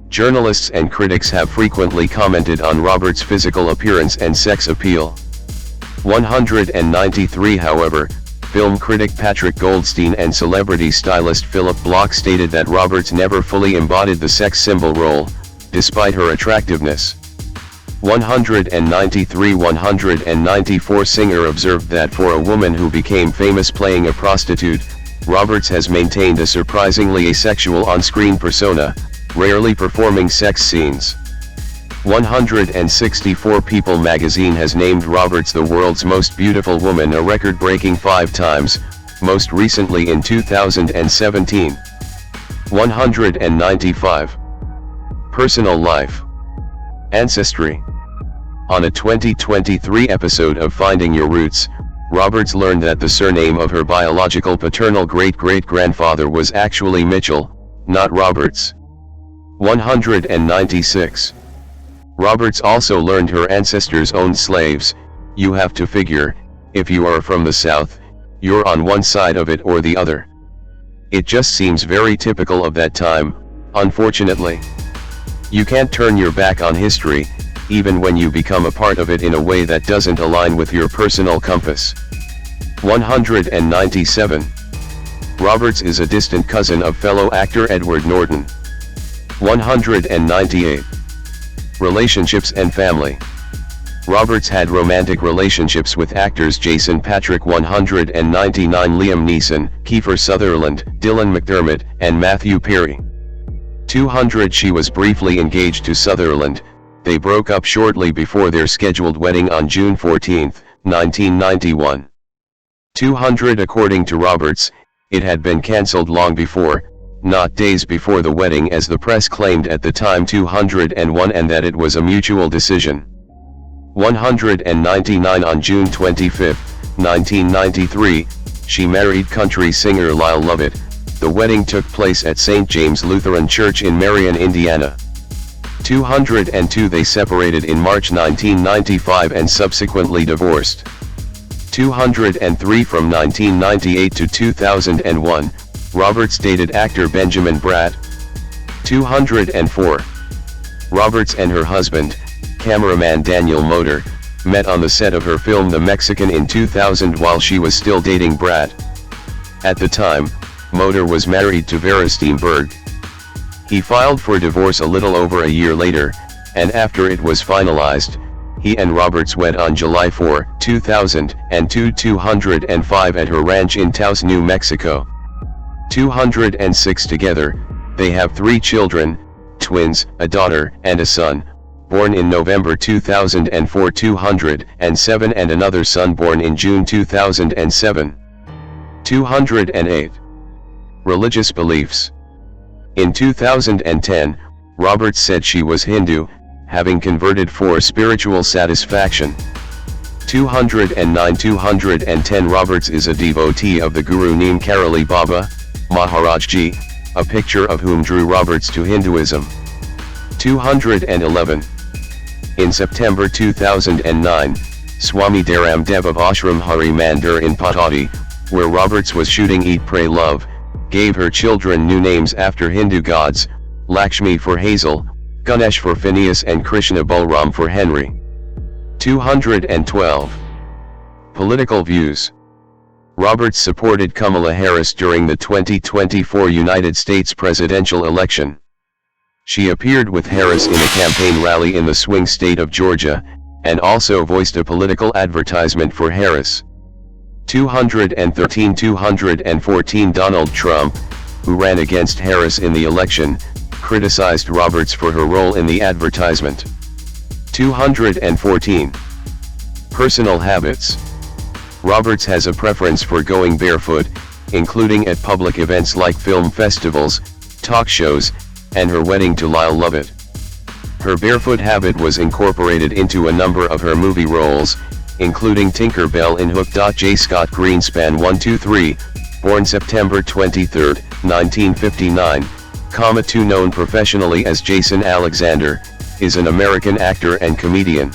Journalists and critics have frequently commented on Roberts' physical appearance and sex appeal. 193 However, film critic Patrick Goldstein and celebrity stylist Philip Block stated that Roberts never fully embodied the sex symbol role, despite her attractiveness. 193 194 Singer observed that for a woman who became famous playing a prostitute, Roberts has maintained a surprisingly asexual on-screen persona, rarely performing sex scenes. 164 People magazine has named Roberts the world's most beautiful woman a record-breaking 5 times, most recently in 2017. 195 Personal life. Ancestry. On a 2023 episode of Finding Your Roots, Roberts learned that the surname of her biological paternal great-great-grandfather was actually Mitchell, not Roberts. 196. Roberts also learned her ancestors owned slaves. You have to figure, if you are from the South, you're on one side of it or the other. It just seems very typical of that time, unfortunately. You can't turn your back on history, even when you become a part of it in a way that doesn't align with your personal compass. 197. Roberts is a distant cousin of fellow actor Edward Norton. 198. Relationships and family. Roberts had romantic relationships with actors Jason Patric 199, Liam Neeson, Kiefer Sutherland, Dylan McDermott, and Matthew Perry. 200. She was briefly engaged to Sutherland. They broke up shortly before their scheduled wedding on June 14, 1991. 200. According to Roberts, it had been cancelled long before, not days before the wedding as the press claimed at the time. 201. And that it was a mutual decision. 199. On June 25, 1993, she married country singer Lyle Lovett. The wedding took place at St. James Lutheran Church in Marion, Indiana. 202. They separated in March 1995 and subsequently divorced. 203. From 1998 to 2001, Roberts dated actor Benjamin Bratt. 204. Roberts and her husband, cameraman Daniel Moder, met on the set of her film The Mexican in 2000 while she was still dating Bratt. At the time, Moder was married to Vera Steenberg. He filed for divorce a little over a year later, and after it was finalized, he and Roberts wed on July 4, 2002. 205. At her ranch in Taos, New Mexico. 206. Together, they have 3 children, twins, a daughter and a son, born in November 2004. 207. And another son born in June 2007. 208. Religious beliefs. In 2010, Roberts said she was Hindu, having converted for spiritual satisfaction. 209. 210. Roberts is a devotee of the Guru Neem Karoli Baba, Maharaj Ji, a picture of whom drew Roberts to Hinduism. 211. In September 2009, Swami Dharam Dev of Ashram Hari Mandir in Patadi, where Roberts was shooting Eat Pray Love, gave her children new names after Hindu gods, Lakshmi for Hazel, Ganesh for Phineas and Krishna Balram for Henry. 212. Political views. Roberts supported Kamala Harris during the 2024 United States presidential election. She appeared with Harris in a campaign rally in the swing state of Georgia, and also voiced a political advertisement for Harris. 213. 214. Donald Trump, who ran against Harris in the election, criticized Roberts for her role in the advertisement. 214. Personal habits. Roberts has a preference for going barefoot, including at public events like film festivals, talk shows, and her wedding to Lyle Lovett. Her barefoot habit was incorporated into a number of her movie roles, including Tinker Bell in Hook. J. Scott Greenspan 123, born September 23, 1959, 2 known professionally as Jason Alexander, is an American actor and comedian.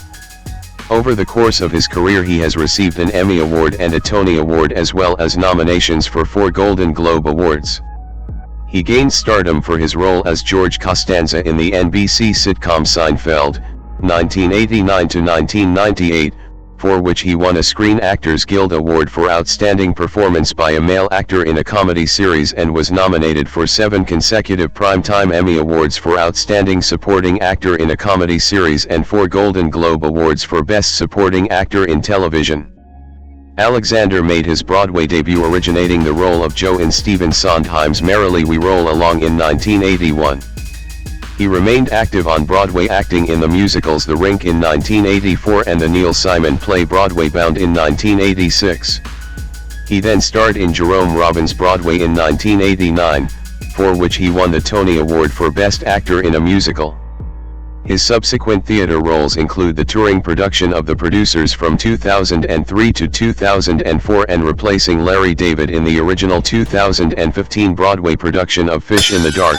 Over the course of his career he has received an Emmy Award and a Tony Award as well as nominations for 4 Golden Globe Awards. He gained stardom for his role as George Costanza in the NBC sitcom Seinfeld, 1989 to 1998, for which he won a Screen Actors Guild Award for Outstanding Performance by a Male Actor in a Comedy Series and was nominated for 7 consecutive Primetime Emmy Awards for Outstanding Supporting Actor in a Comedy Series and 4 Golden Globe Awards for Best Supporting Actor in Television. Alexander made his Broadway debut originating the role of Joe in Stephen Sondheim's Merrily We Roll Along in 1981. He remained active on Broadway acting in the musicals The Rink in 1984 and the Neil Simon play Broadway Bound in 1986. He then starred in Jerome Robbins' Broadway in 1989, for which he won the Tony Award for Best Actor in a Musical. His subsequent theater roles include the touring production of The Producers from 2003 to 2004 and replacing Larry David in the original 2015 Broadway production of Fish in the Dark.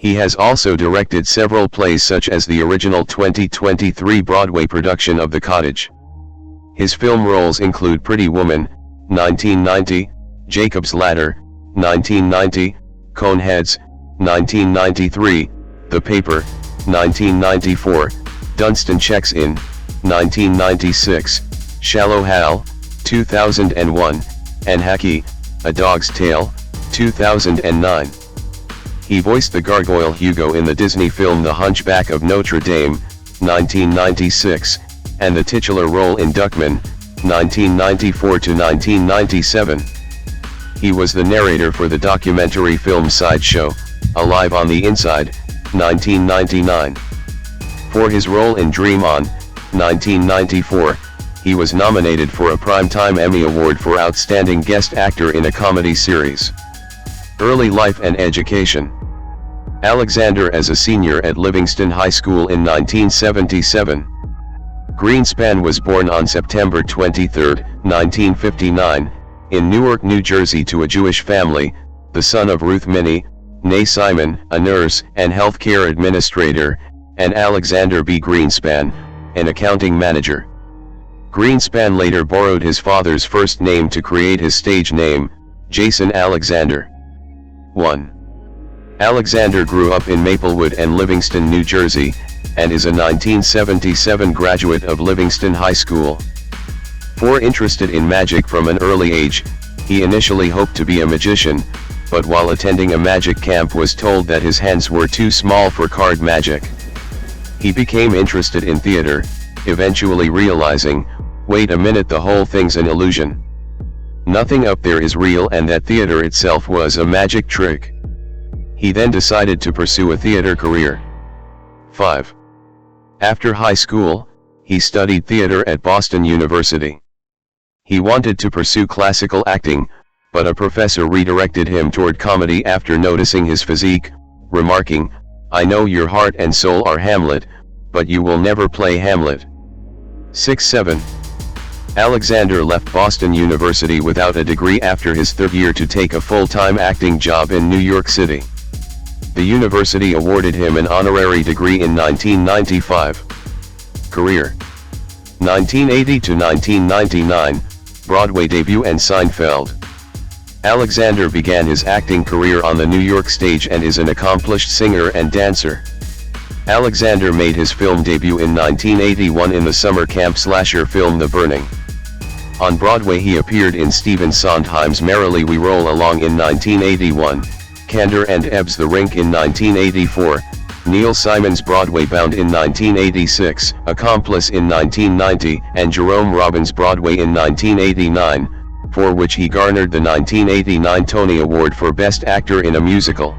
He has also directed several plays such as the original 2023 Broadway production of The Cottage. His film roles include Pretty Woman, 1990, Jacob's Ladder, 1990, Coneheads, 1993, The Paper, 1994, Dunstan Checks In, 1996, Shallow Hal, 2001, and Hackey, A Dog's Tale, 2009. He voiced the gargoyle Hugo in the Disney film The Hunchback of Notre Dame, 1996, and the titular role in Duckman, 1994 to 1997. He was the narrator for the documentary film Sideshow, Alive on the Inside, 1999. For his role in Dream On, 1994, he was nominated for a Primetime Emmy Award for Outstanding Guest Actor in a Comedy Series. Early life and education. Alexander as a senior at Livingston High School in 1977. Greenspan was born on September 23, 1959, in Newark, New Jersey to a Jewish family, the son of Ruth Minnie, née Simon, a nurse and healthcare administrator, and Alexander B. Greenspan, an accounting manager. Greenspan later borrowed his father's first name to create his stage name, Jason Alexander. 1. Alexander grew up in Maplewood and Livingston, New Jersey, and is a 1977 graduate of Livingston High School. Interested in magic from an early age, he initially hoped to be a magician, but while attending a magic camp was told that his hands were too small for card magic. He became interested in theater, eventually realizing, wait a minute, the whole thing's an illusion. Nothing up there is real, and that theater itself was a magic trick. He then decided to pursue a theater career. 5. After high school, he studied theater at Boston University. He wanted to pursue classical acting, but a professor redirected him toward comedy after noticing his physique, remarking, "I know your heart and soul are Hamlet, but you will never play Hamlet." 6-7. Alexander left Boston University without a degree after his third year to take a full-time acting job in New York City. The university awarded him an honorary degree in 1995. Career. 1980 to 1999, Broadway debut and Seinfeld. Alexander began his acting career on the New York stage and is an accomplished singer and dancer. Alexander made his film debut in 1981 in the summer camp slasher film The Burning. On Broadway he appeared in Stephen Sondheim's Merrily We Roll Along in 1981, Candor and Ebbs the Rink in 1984, Neil Simon's Broadway Bound in 1986, Accomplice in 1990, and Jerome Robbins' Broadway in 1989, for which he garnered the 1989 Tony Award for Best Actor in a Musical.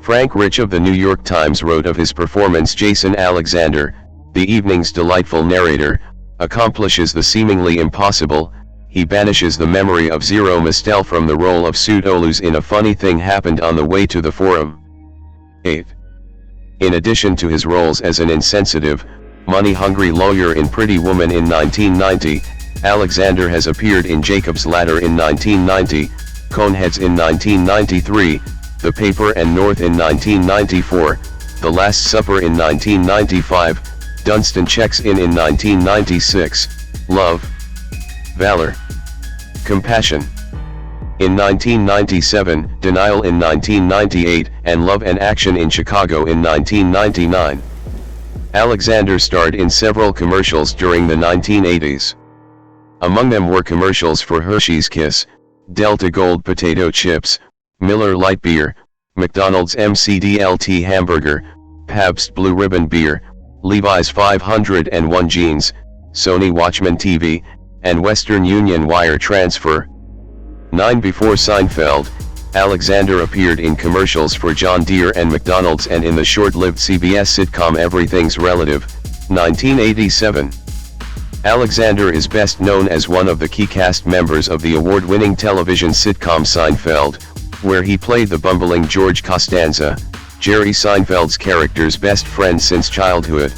Frank Rich of the New York Times wrote of his performance, Jason Alexander, the evening's delightful narrator, accomplishes the seemingly impossible. He banishes the memory of Zero Mistel from the role of Pseudolus in A Funny Thing Happened on the Way to the Forum. 8. In addition to his roles as an insensitive, money-hungry lawyer in Pretty Woman in 1990, Alexander has appeared in Jacob's Ladder in 1990, Coneheads in 1993, The Paper and North in 1994, The Last Supper in 1995, Dunstan Checks In 1996, Love, Valor, Compassion in 1997, Denial in 1998, and Love and Action in Chicago in 1999. Alexander starred in several commercials during the 1980s. Among them were commercials for Hershey's Kiss, Delta Gold Potato Chips, Miller Lite Beer, McDonald's McDLT Hamburger, Pabst Blue Ribbon Beer, Levi's 501 Jeans, Sony Watchman TV, and Western Union Wire Transfer. 9. Before Seinfeld, Alexander appeared in commercials for John Deere and McDonald's and in the short-lived CBS sitcom Everything's Relative, 1987. Alexander is best known as one of the key cast members of the award-winning television sitcom Seinfeld, where he played the bumbling George Costanza, Jerry Seinfeld's character's best friend since childhood.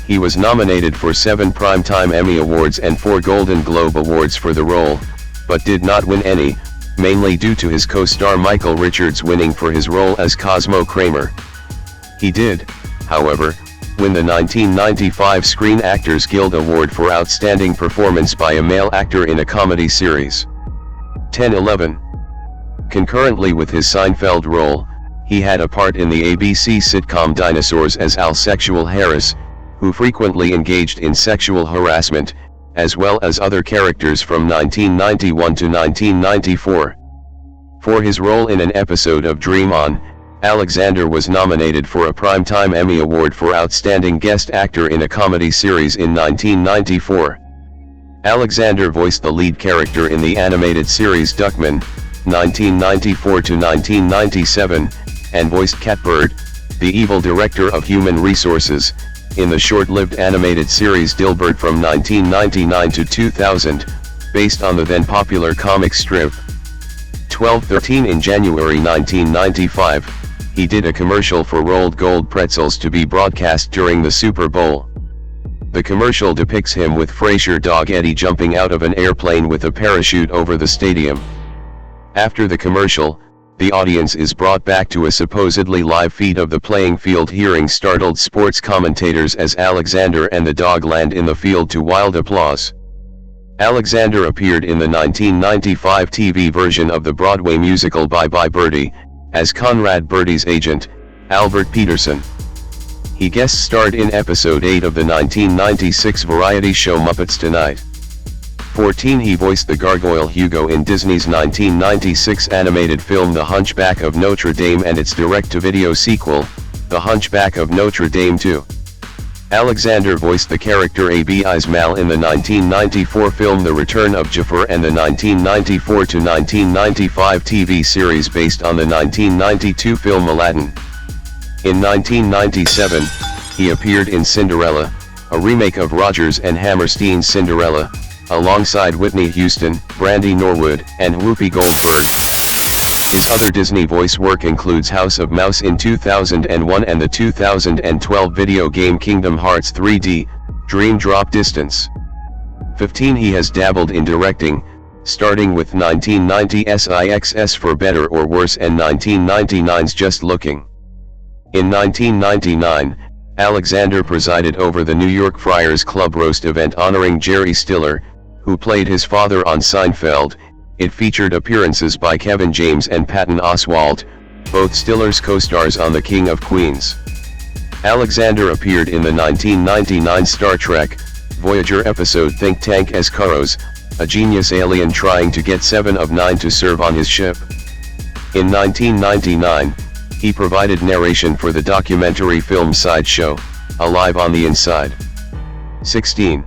He was nominated for 7 Primetime Emmy Awards and 4 Golden Globe Awards for the role, but did not win any, mainly due to his co-star Michael Richards winning for his role as Cosmo Kramer. He did, however, win the 1995 Screen Actors Guild Award for Outstanding Performance by a Male Actor in a Comedy Series. 10-11. Concurrently with his Seinfeld role, he had a part in the ABC sitcom Dinosaurs as Al Sexual Harris, who frequently engaged in sexual harassment, as well as other characters from 1991 to 1994. For his role in an episode of Dream On, Alexander was nominated for a Primetime Emmy Award for Outstanding Guest Actor in a Comedy Series in 1994. Alexander voiced the lead character in the animated series Duckman, 1994 to 1997, and voiced Catbird, the evil director of human resources, in the short-lived animated series Dilbert from 1999 to 2000, based on the then-popular comic strip. 12-13. In January 1995, he did a commercial for rolled gold pretzels to be broadcast during the Super Bowl. The commercial depicts him with Frasier dog Eddie jumping out of an airplane with a parachute over the stadium. After the commercial, the audience is brought back to a supposedly live feed of the playing field, hearing startled sports commentators as Alexander and the dog land in the field to wild applause. Alexander appeared in the 1995 TV version of the Broadway musical Bye Bye Birdie, as Conrad Birdie's agent, Albert Peterson. He guest starred in episode 8 of the 1996 variety show Muppets Tonight. 14. He voiced the gargoyle Hugo in Disney's 1996 animated film The Hunchback of Notre Dame and its direct-to-video sequel, The Hunchback of Notre Dame 2. Alexander voiced the character Abi Ismail in the 1994 film The Return of Jafar and the 1994 to 1995 TV series based on the 1992 film Aladdin. In 1997, he appeared in Cinderella, a remake of Rodgers and Hammerstein's Cinderella, alongside Whitney Houston, Brandy Norwood, and Whoopi Goldberg. His other Disney voice work includes House of Mouse in 2001 and the 2012 video game Kingdom Hearts 3D, Dream Drop Distance. 15. He has dabbled in directing, starting with 1990's IXS for Better or Worse and 1999's Just Looking. In 1999, Alexander presided over the New York Friars Club roast event honoring Jerry Stiller, who played his father on Seinfeld. It featured appearances by Kevin James and Patton Oswalt, both Stiller's co-stars on The King of Queens. Alexander appeared in the 1999 Star Trek Voyager episode Think Tank as Kurros, a genius alien trying to get 7 of 9 to serve on his ship. In 1999, he provided narration for the documentary film Sideshow, Alive on the Inside. 16.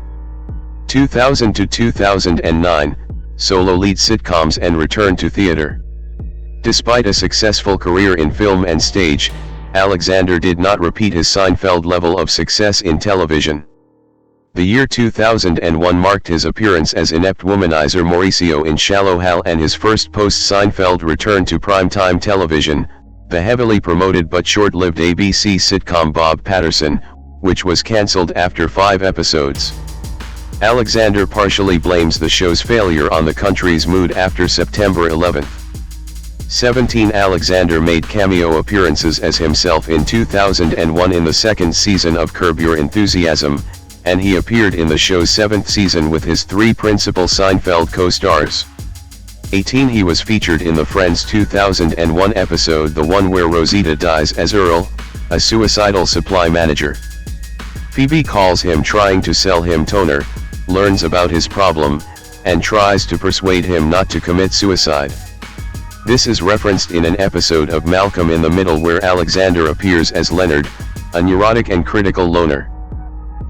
2000 to 2009, solo lead sitcoms and return to theater. Despite a successful career in film and stage, Alexander did not repeat his Seinfeld level of success in television. The year 2001 marked his appearance as inept womanizer Mauricio in Shallow Hal and his first post-Seinfeld return to primetime television, the heavily promoted but short-lived ABC sitcom Bob Patterson, which was cancelled after 5 episodes. Alexander partially blames the show's failure on the country's mood after September 11. 17. Alexander made cameo appearances as himself in 2001 in the second season of Curb Your Enthusiasm, and he appeared in the show's 7th season with his 3 principal Seinfeld co-stars. 18. He was featured in the Friends 2001 episode The One Where Rosita dies as Earl, a suicidal supply manager. Phoebe calls him trying to sell him toner, learns about his problem, and tries to persuade him not to commit suicide. This is referenced in an episode of Malcolm in the Middle where Alexander appears as Leonard, a neurotic and critical loner.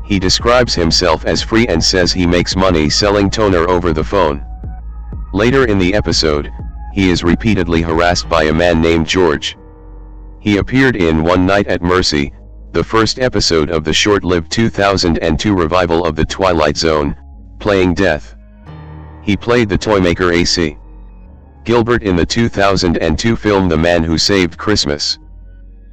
He describes himself as free and says he makes money selling toner over the phone. Later in the episode, he is repeatedly harassed by a man named George. He appeared in One Night at Mercy, the first episode of the short-lived 2002 revival of The Twilight Zone, playing Death. He played the toymaker A.C. Gilbert in the 2002 film The Man Who Saved Christmas.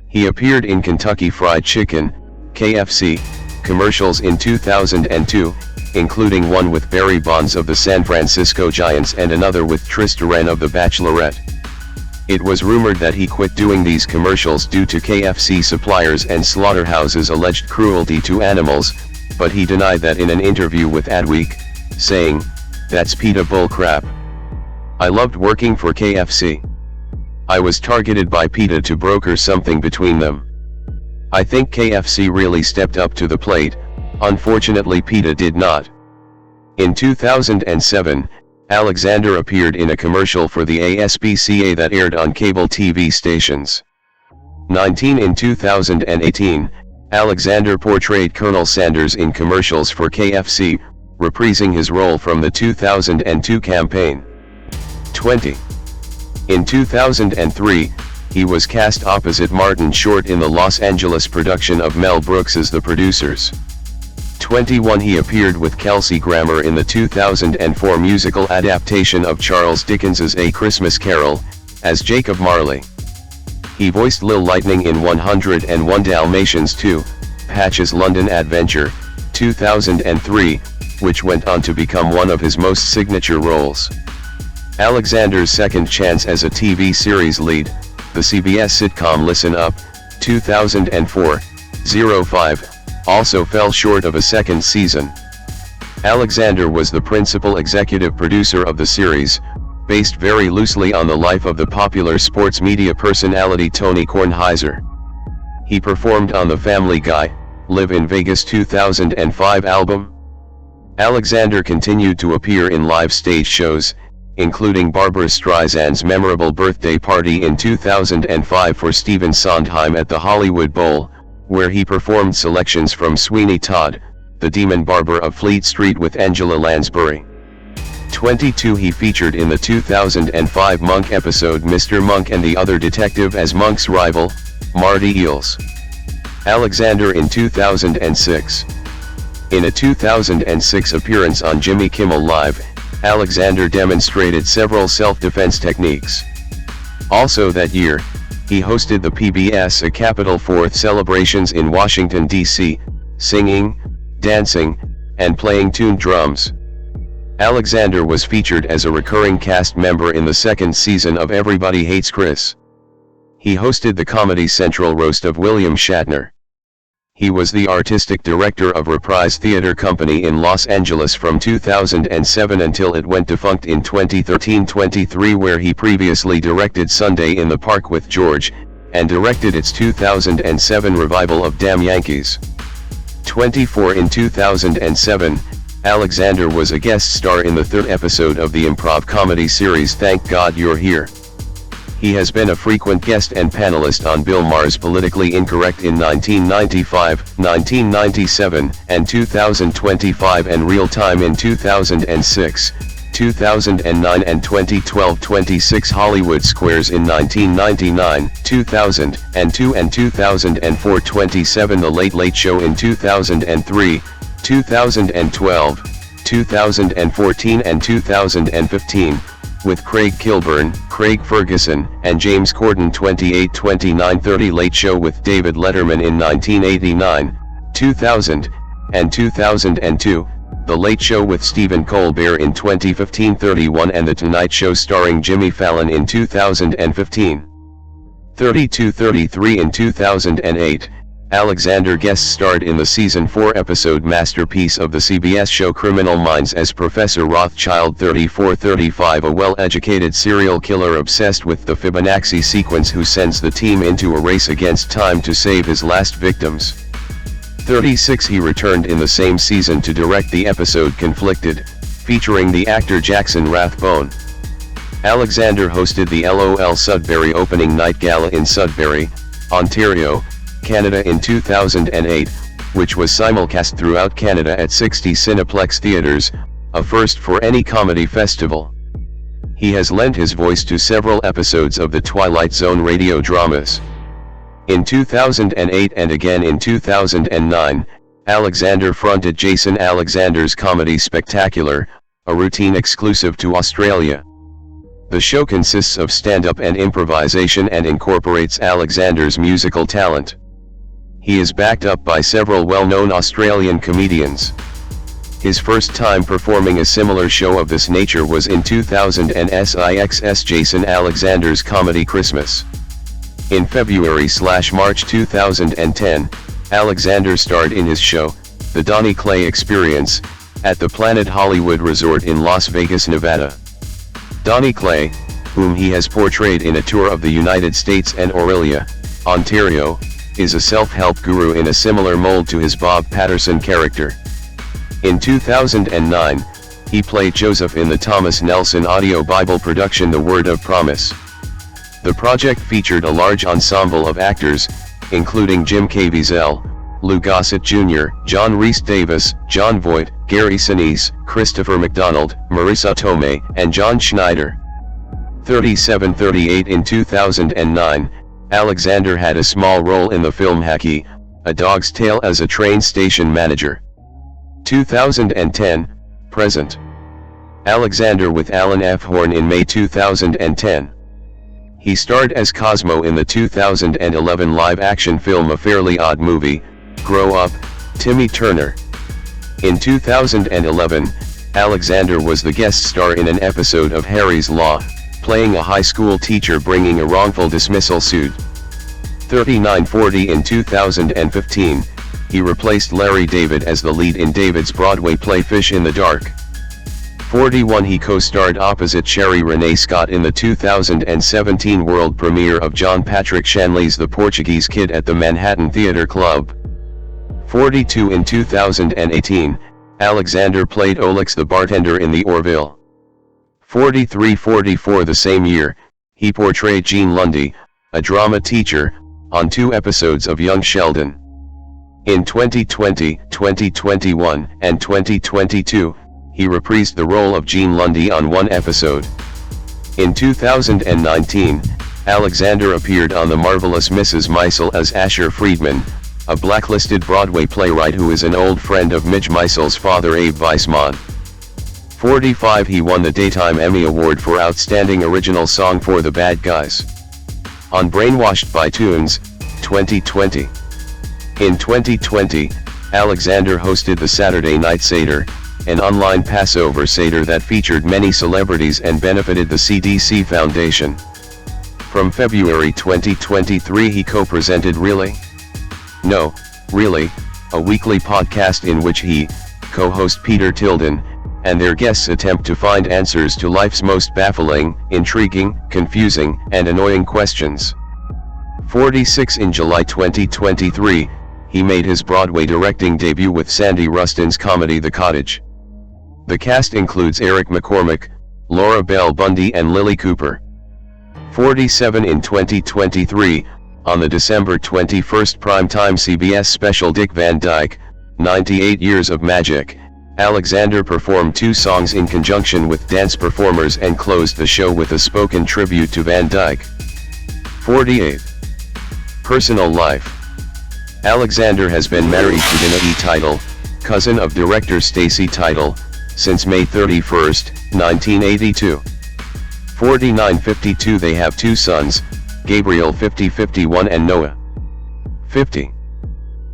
He appeared in Kentucky Fried Chicken, KFC, commercials in 2002, including one with Barry Bonds of the San Francisco Giants and another with Tris Duran of The Bachelorette. It was rumored that he quit doing these commercials due to KFC suppliers and slaughterhouses' alleged cruelty to animals, but he denied that in an interview with Adweek, saying, "That's PETA bullcrap. I loved working for KFC. I was targeted by PETA to broker something between them. I think KFC really stepped up to the plate, unfortunately PETA did not." In 2007, Alexander appeared in a commercial for the ASPCA that aired on cable TV stations. 19 In 2018, Alexander portrayed Colonel Sanders in commercials for KFC, reprising his role from the 2002 campaign. 20. In 2003, he was cast opposite Martin Short in the Los Angeles production of Mel Brooks's The Producers. 21 He appeared with Kelsey Grammer in the 2004 musical adaptation of Charles Dickens's A Christmas Carol, as Jacob Marley. He voiced Lil Lightning in 101 Dalmatians 2, Patch's London Adventure, 2003, which went on to become one of his most signature roles. Alexander's second chance as a TV series lead, the CBS sitcom Listen Up, 2004-05, also fell short of a second season. Alexander was the principal executive producer of the series, based very loosely on the life of the popular sports media personality Tony Kornheiser. He performed on the Family Guy, Live in Vegas 2005 album. Alexander continued to appear in live stage shows, including Barbra Streisand's memorable birthday party in 2005 for Stephen Sondheim at the Hollywood Bowl, where he performed selections from Sweeney Todd, The Demon Barber of Fleet Street with Angela Lansbury. 22 He featured in the 2005 Monk episode Mr. Monk and the Other Detective as Monk's rival, Marty Eels. Alexander in 2006. In a 2006 appearance on Jimmy Kimmel Live, Alexander demonstrated several self-defense techniques. Also that year, he hosted the PBS A Capitol 4th celebrations in Washington, D.C., singing, dancing, and playing tuned drums. Alexander was featured as a recurring cast member in the second season of Everybody Hates Chris. He hosted the Comedy Central roast of William Shatner. He was the artistic director of Reprise Theater Company in Los Angeles from 2007 until it went defunct in 2013-23, where he previously directed Sunday in the Park with George, and directed its 2007 revival of Damn Yankees. 24 In 2007, Alexander was a guest star in the third episode of the improv comedy series Thank God You're Here. He has been a frequent guest and panelist on Bill Maher's Politically Incorrect in 1995, 1997, and 2025, and Real Time in 2006, 2009 and 2012. 26 Hollywood Squares in 1999, 2002 and 2004. 27 The Late Late Show in 2003, 2012, 2014 and 2015. With Craig Kilburn, Craig Ferguson, and James Corden. 28, 29, 30 Late Show with David Letterman in 1989, 2000, and 2002, The Late Show with Stephen Colbert in 2015. 31 and The Tonight Show starring Jimmy Fallon in 2015. 32, 33 In 2008, Alexander guest starred in the season 4 episode masterpiece of the CBS show Criminal Minds as Professor Rothschild. 34, 35 A well-educated serial killer obsessed with the Fibonacci sequence who sends the team into a race against time to save his last victims. 36 He returned in the same season to direct the episode Conflicted, featuring the actor Jackson Rathbone. Alexander hosted the LOL Sudbury opening night gala in Sudbury, Ontario, Canada in 2008, which was simulcast throughout Canada at 60 Cineplex theaters, a first for any comedy festival. He has lent his voice to several episodes of the Twilight Zone radio dramas. In 2008 and again in 2009, Alexander fronted Jason Alexander's Comedy Spectacular, a routine exclusive to Australia. The show consists of stand-up and improvisation and incorporates Alexander's musical talent. He is backed up by several well-known Australian comedians. His first time performing a similar show of this nature was in 2006's Jason Alexander's comedy Christmas. In February/March 2010, Alexander starred in his show, The Donnie Clay Experience, at the Planet Hollywood Resort in Las Vegas, Nevada. Donnie Clay, whom he has portrayed in a tour of the United States and Orillia, Ontario, is a self-help guru in a similar mold to his Bob Patterson character. In 2009, he played Joseph in the Thomas Nelson audio Bible production The Word of Promise. The project featured a large ensemble of actors, including Jim Caviezel, Lou Gossett Jr., John Rhys Davis, John Voight, Gary Sinise, Christopher McDonald, Marissa Tomei, and John Schneider. 3738 In 2009, Alexander had a small role in the film Hacky, A Dog's Tale as a train station manager. 2010, present. Alexander with Alan F. Horn in May 2010. He starred as Cosmo in the 2011 live-action film A Fairly Odd Movie, Grow Up, Timmy Turner. In 2011, Alexander was the guest star in an episode of Harry's Law, playing a high school teacher bringing a wrongful dismissal suit. 3940 In 2015, he replaced Larry David as the lead in David's Broadway play Fish in the Dark. 41 He co-starred opposite Sherry Renee Scott in the 2017 world premiere of John Patrick Shanley's The Portuguese Kid at the Manhattan Theatre Club. 42 In 2018, Alexander played Olix the bartender in The Orville. 43-44 The same year, he portrayed Gene Lundy, a drama teacher, on 2 episodes of Young Sheldon. In 2020, 2021, and 2022, he reprised the role of Gene Lundy on 1 episode. In 2019, Alexander appeared on The Marvelous Mrs. Maisel as Asher Friedman, a blacklisted Broadway playwright who is an old friend of Midge Maisel's father Abe Weissman. 45 He won the Daytime Emmy Award for Outstanding Original Song for The Bad Guys on Brainwashed by Tunes, 2020. In 2020, Alexander hosted the Saturday Night Seder, an online Passover Seder that featured many celebrities and benefited the CDC Foundation. From February 2023 he co-presented Really? No, Really, a weekly podcast in which he, co-host Peter Tilden, and their guests attempt to find answers to life's most baffling, intriguing, confusing, and annoying questions. 46 In July 2023, he made his Broadway directing debut with Sandy Rustin's comedy The Cottage. The cast includes Eric McCormack, Laura Bell Bundy and Lily Cooper. 47 In 2023, on the December 21st primetime CBS special Dick Van Dyke, 98 Years of Magic, Alexander performed 2 songs in conjunction with dance performers and closed the show with a spoken tribute to Van Dyke. 48. Personal life. Alexander has been married to Dina E. Teitel, cousin of director Stacy Teitel, since May 31, 1982. 49-52 They have 2 sons, Gabriel 50-51 and Noah 50.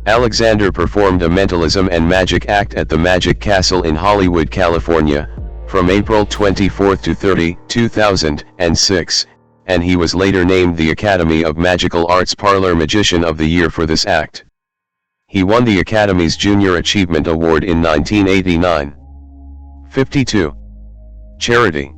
Alexander performed a mentalism and magic act at the Magic Castle in Hollywood, California, from April 24 to 30, 2006, and he was later named the Academy of Magical Arts Parlor Magician of the Year for this act. He won the Academy's Junior Achievement Award in 1989. 52. Charity.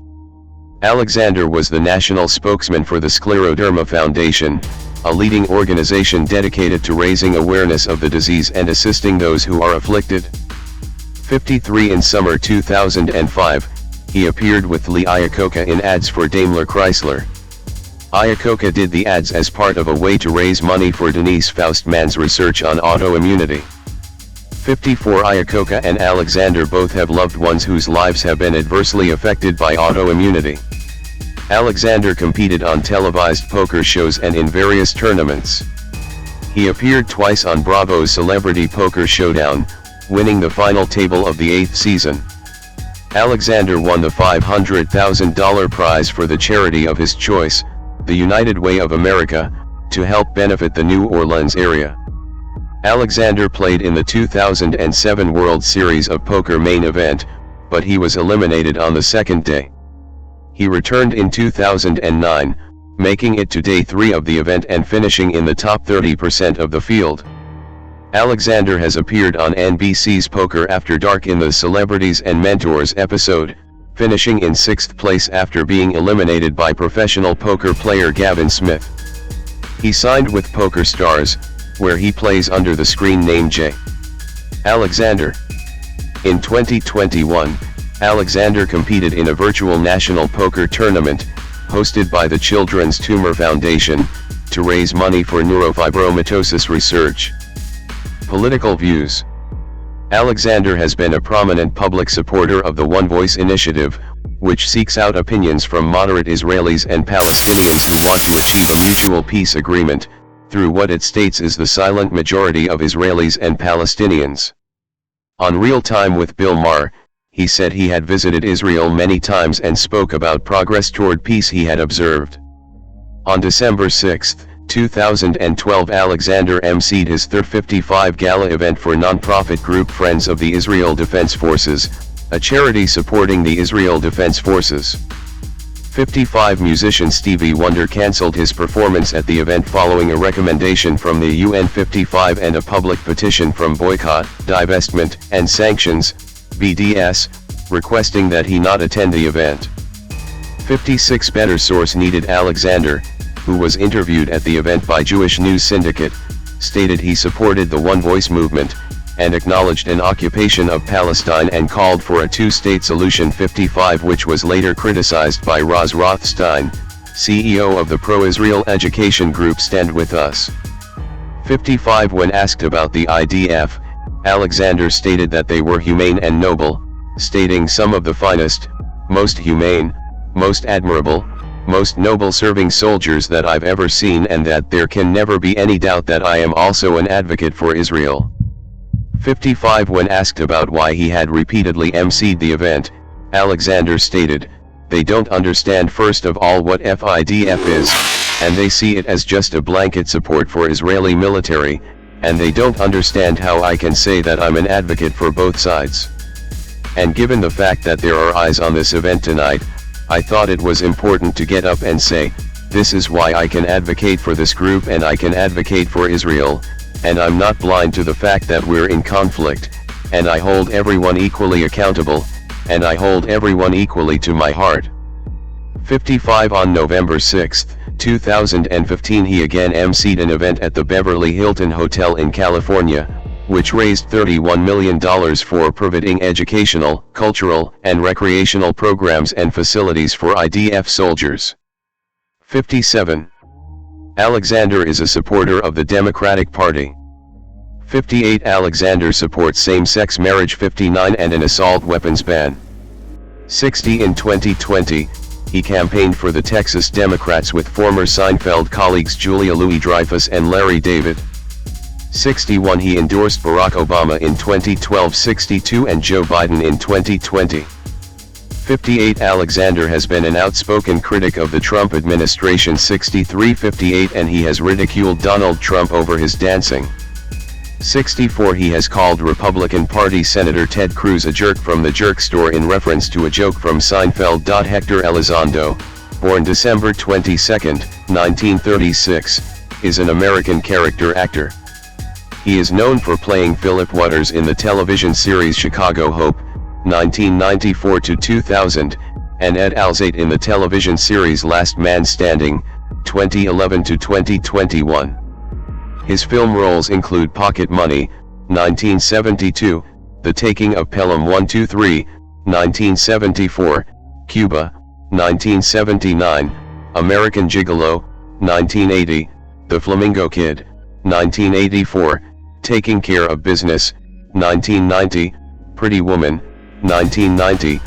Alexander was the national spokesman for the Scleroderma Foundation, a leading organization dedicated to raising awareness of the disease and assisting those who are afflicted. 53 In summer 2005, he appeared with Lee Iacocca in ads for Daimler Chrysler. Iacocca did the ads as part of a way to raise money for Denise Faustman's research on autoimmunity. 54 Iacocca and Alexander both have loved ones whose lives have been adversely affected by autoimmunity. Alexander competed on televised poker shows and in various tournaments. He appeared twice on Bravo's Celebrity Poker Showdown, winning the final table of the 8th season. Alexander won the $500,000 prize for the charity of his choice, the United Way of America, to help benefit the New Orleans area. Alexander played in the 2007 World Series of Poker main event, but he was eliminated on the second day. He returned in 2009, making it to day 3 of the event and finishing in the top 30% of the field. Alexander has appeared on NBC's Poker After Dark in the Celebrities and Mentors episode, finishing in 6th place after being eliminated by professional poker player Gavin Smith. He signed with Poker Stars, where he plays under the screen name J. Alexander. In 2021, Alexander competed in a virtual national poker tournament, hosted by the Children's Tumor Foundation, to raise money for neurofibromatosis research. Political views. Alexander has been a prominent public supporter of the One Voice initiative, which seeks out opinions from moderate Israelis and Palestinians who want to achieve a mutual peace agreement, through what it states is the silent majority of Israelis and Palestinians. On Real Time with Bill Maher, he said he had visited Israel many times and spoke about progress toward peace he had observed. On December 6, 2012, Alexander emceed his third 55 gala event for non-profit group Friends of the Israel Defense Forces, a charity supporting the Israel Defense Forces. 55 musician Stevie Wonder cancelled his performance at the event following a recommendation from the UN 55 and a public petition from Boycott, Divestment, and Sanctions, BDS, requesting that he not attend the event. 56 Better source needed. Alexander, who was interviewed at the event by Jewish News Syndicate, stated he supported the One Voice movement, and acknowledged an occupation of Palestine and called for a two-state solution. 55 which was later criticized by Roz Rothstein, CEO of the pro-Israel education group Stand With Us. 55 when asked about the IDF, Alexander stated that they were humane and noble, stating some of the finest, most humane, most admirable, most noble serving soldiers that I've ever seen, and that there can never be any doubt that I am also an advocate for Israel. 55 when asked about why he had repeatedly emceed the event, Alexander stated, "They don't understand first of all what FIDF is, and they see it as just a blanket support for Israeli military, and they don't understand how I can say that I'm an advocate for both sides. And given the fact that there are eyes on this event tonight, I thought it was important to get up and say, this is why I can advocate for this group and I can advocate for Israel, and I'm not blind to the fact that we're in conflict, and I hold everyone equally accountable, and I hold everyone equally to my heart." 55 on November 6, 2015 he again emceed an event at the Beverly Hilton Hotel in California, which raised $31 million for providing educational, cultural, and recreational programs and facilities for IDF soldiers. 57. Alexander is a supporter of the Democratic Party. 58 Alexander supports same-sex marriage. 59 and an assault weapons ban. 60 in 2020, he campaigned for the Texas Democrats with former Seinfeld colleagues Julia Louis-Dreyfus and Larry David. 61 he endorsed Barack Obama in 2012. 62 and Joe Biden in 2020. 58 Alexander has been an outspoken critic of the Trump administration. 63 58 and he has ridiculed Donald Trump over his dancing. 64 he has called Republican Party Senator Ted Cruz a jerk from the jerk store in reference to a joke from Seinfeld. Hector Elizondo, born December 22, 1936, is an American character actor. He is known for playing Philip Waters in the television series Chicago Hope, 1994 to 2000, and Ed Alzate in the television series Last Man Standing, 2011 to 2021. His film roles include Pocket Money, 1972, The Taking of Pelham 123, 1974, Cuba, 1979, American Gigolo, 1980, The Flamingo Kid, 1984, Taking Care of Business, 1990, Pretty Woman, 1990,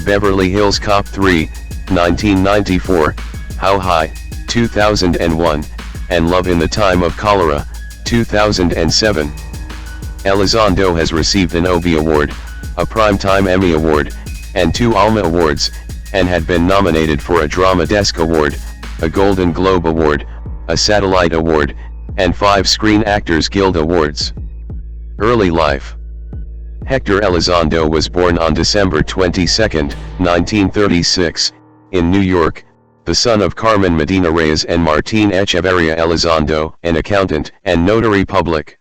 Beverly Hills Cop 3, 1994, How High, 2001, and Love in the Time of Cholera, 2007. Elizondo has received an Obie Award, a Primetime Emmy Award, and 2 Alma Awards, and had been nominated for a Drama Desk Award, a Golden Globe Award, a Satellite Award, and 5 Screen Actors Guild Awards. Early life. Hector Elizondo was born on December 22, 1936, in New York, the son of Carmen Medina Reyes and Martín Echeverria Elizondo, an accountant and notary public.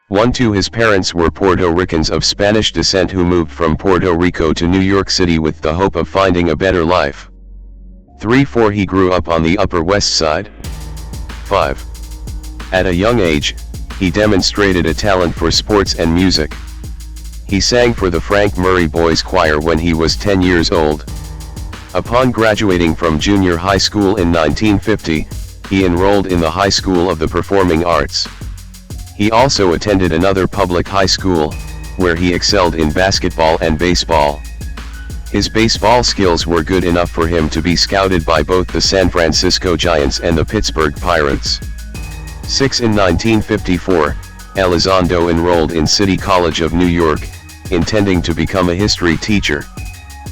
1-2 His parents were Puerto Ricans of Spanish descent who moved from Puerto Rico to New York City with the hope of finding a better life. 3-4 He grew up on the Upper West Side. 5. At a young age, he demonstrated a talent for sports and music. He sang for the Frank Murray Boys Choir when he was 10 years old. Upon graduating from junior high school in 1950, he enrolled in the High School of the Performing Arts. He also attended another public high school, where he excelled in basketball and baseball. His baseball skills were good enough for him to be scouted by both the San Francisco Giants and the Pittsburgh Pirates. 6 In 1954, Elizondo enrolled in City College of New York, intending to become a history teacher.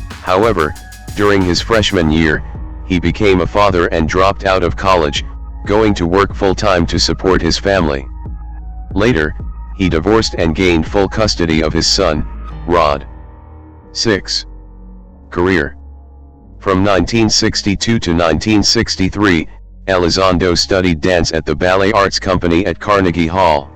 However, during his freshman year, he became a father and dropped out of college, going to work full-time to support his family. Later, he divorced and gained full custody of his son, Rod. 6. Career. From 1962 to 1963, Elizondo studied dance at the Ballet Arts Company at Carnegie Hall.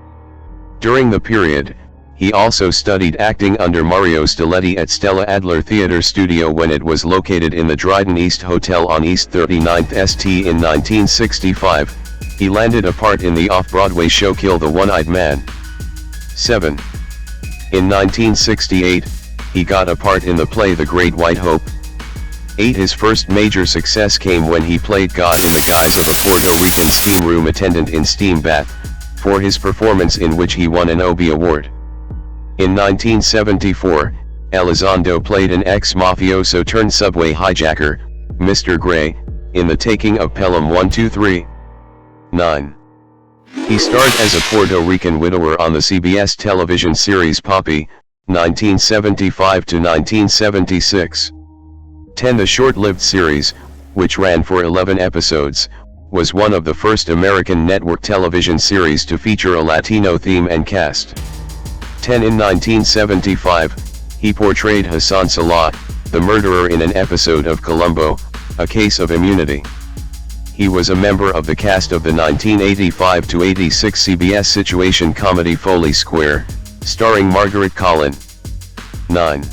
During the period, he also studied acting under Mario Stiletti at Stella Adler Theater Studio when it was located in the Dryden East Hotel on East 39th St. In 1965, he landed a part in the off-Broadway show Kill the One-Eyed Man. 7. In 1968, he got a part in the play The Great White Hope. 8. His first major success came when he played God in the guise of a Puerto Rican steam room attendant in Steam Bath, for his performance in which he won an Obie Award. In 1974, Elizondo played an ex-mafioso turned subway hijacker, Mr. Gray, in The Taking of Pelham 123. 9. He starred as a Puerto Rican widower on the CBS television series Poppy, 1975 to 1976. 10. The short-lived series, which ran for 11 episodes, was one of the first American network television series to feature a Latino theme and cast. 10. In 1975, he portrayed Hassan Salah, the murderer in an episode of Columbo, A Case of Immunity. He was a member of the cast of the 1985-86 CBS situation comedy Foley Square, starring Margaret Collin. 9.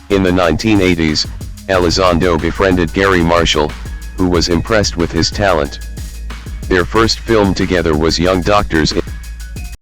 In the 1980s, Elizondo befriended Garry Marshall, who was impressed with his talent. Their first film together was Young Doctors in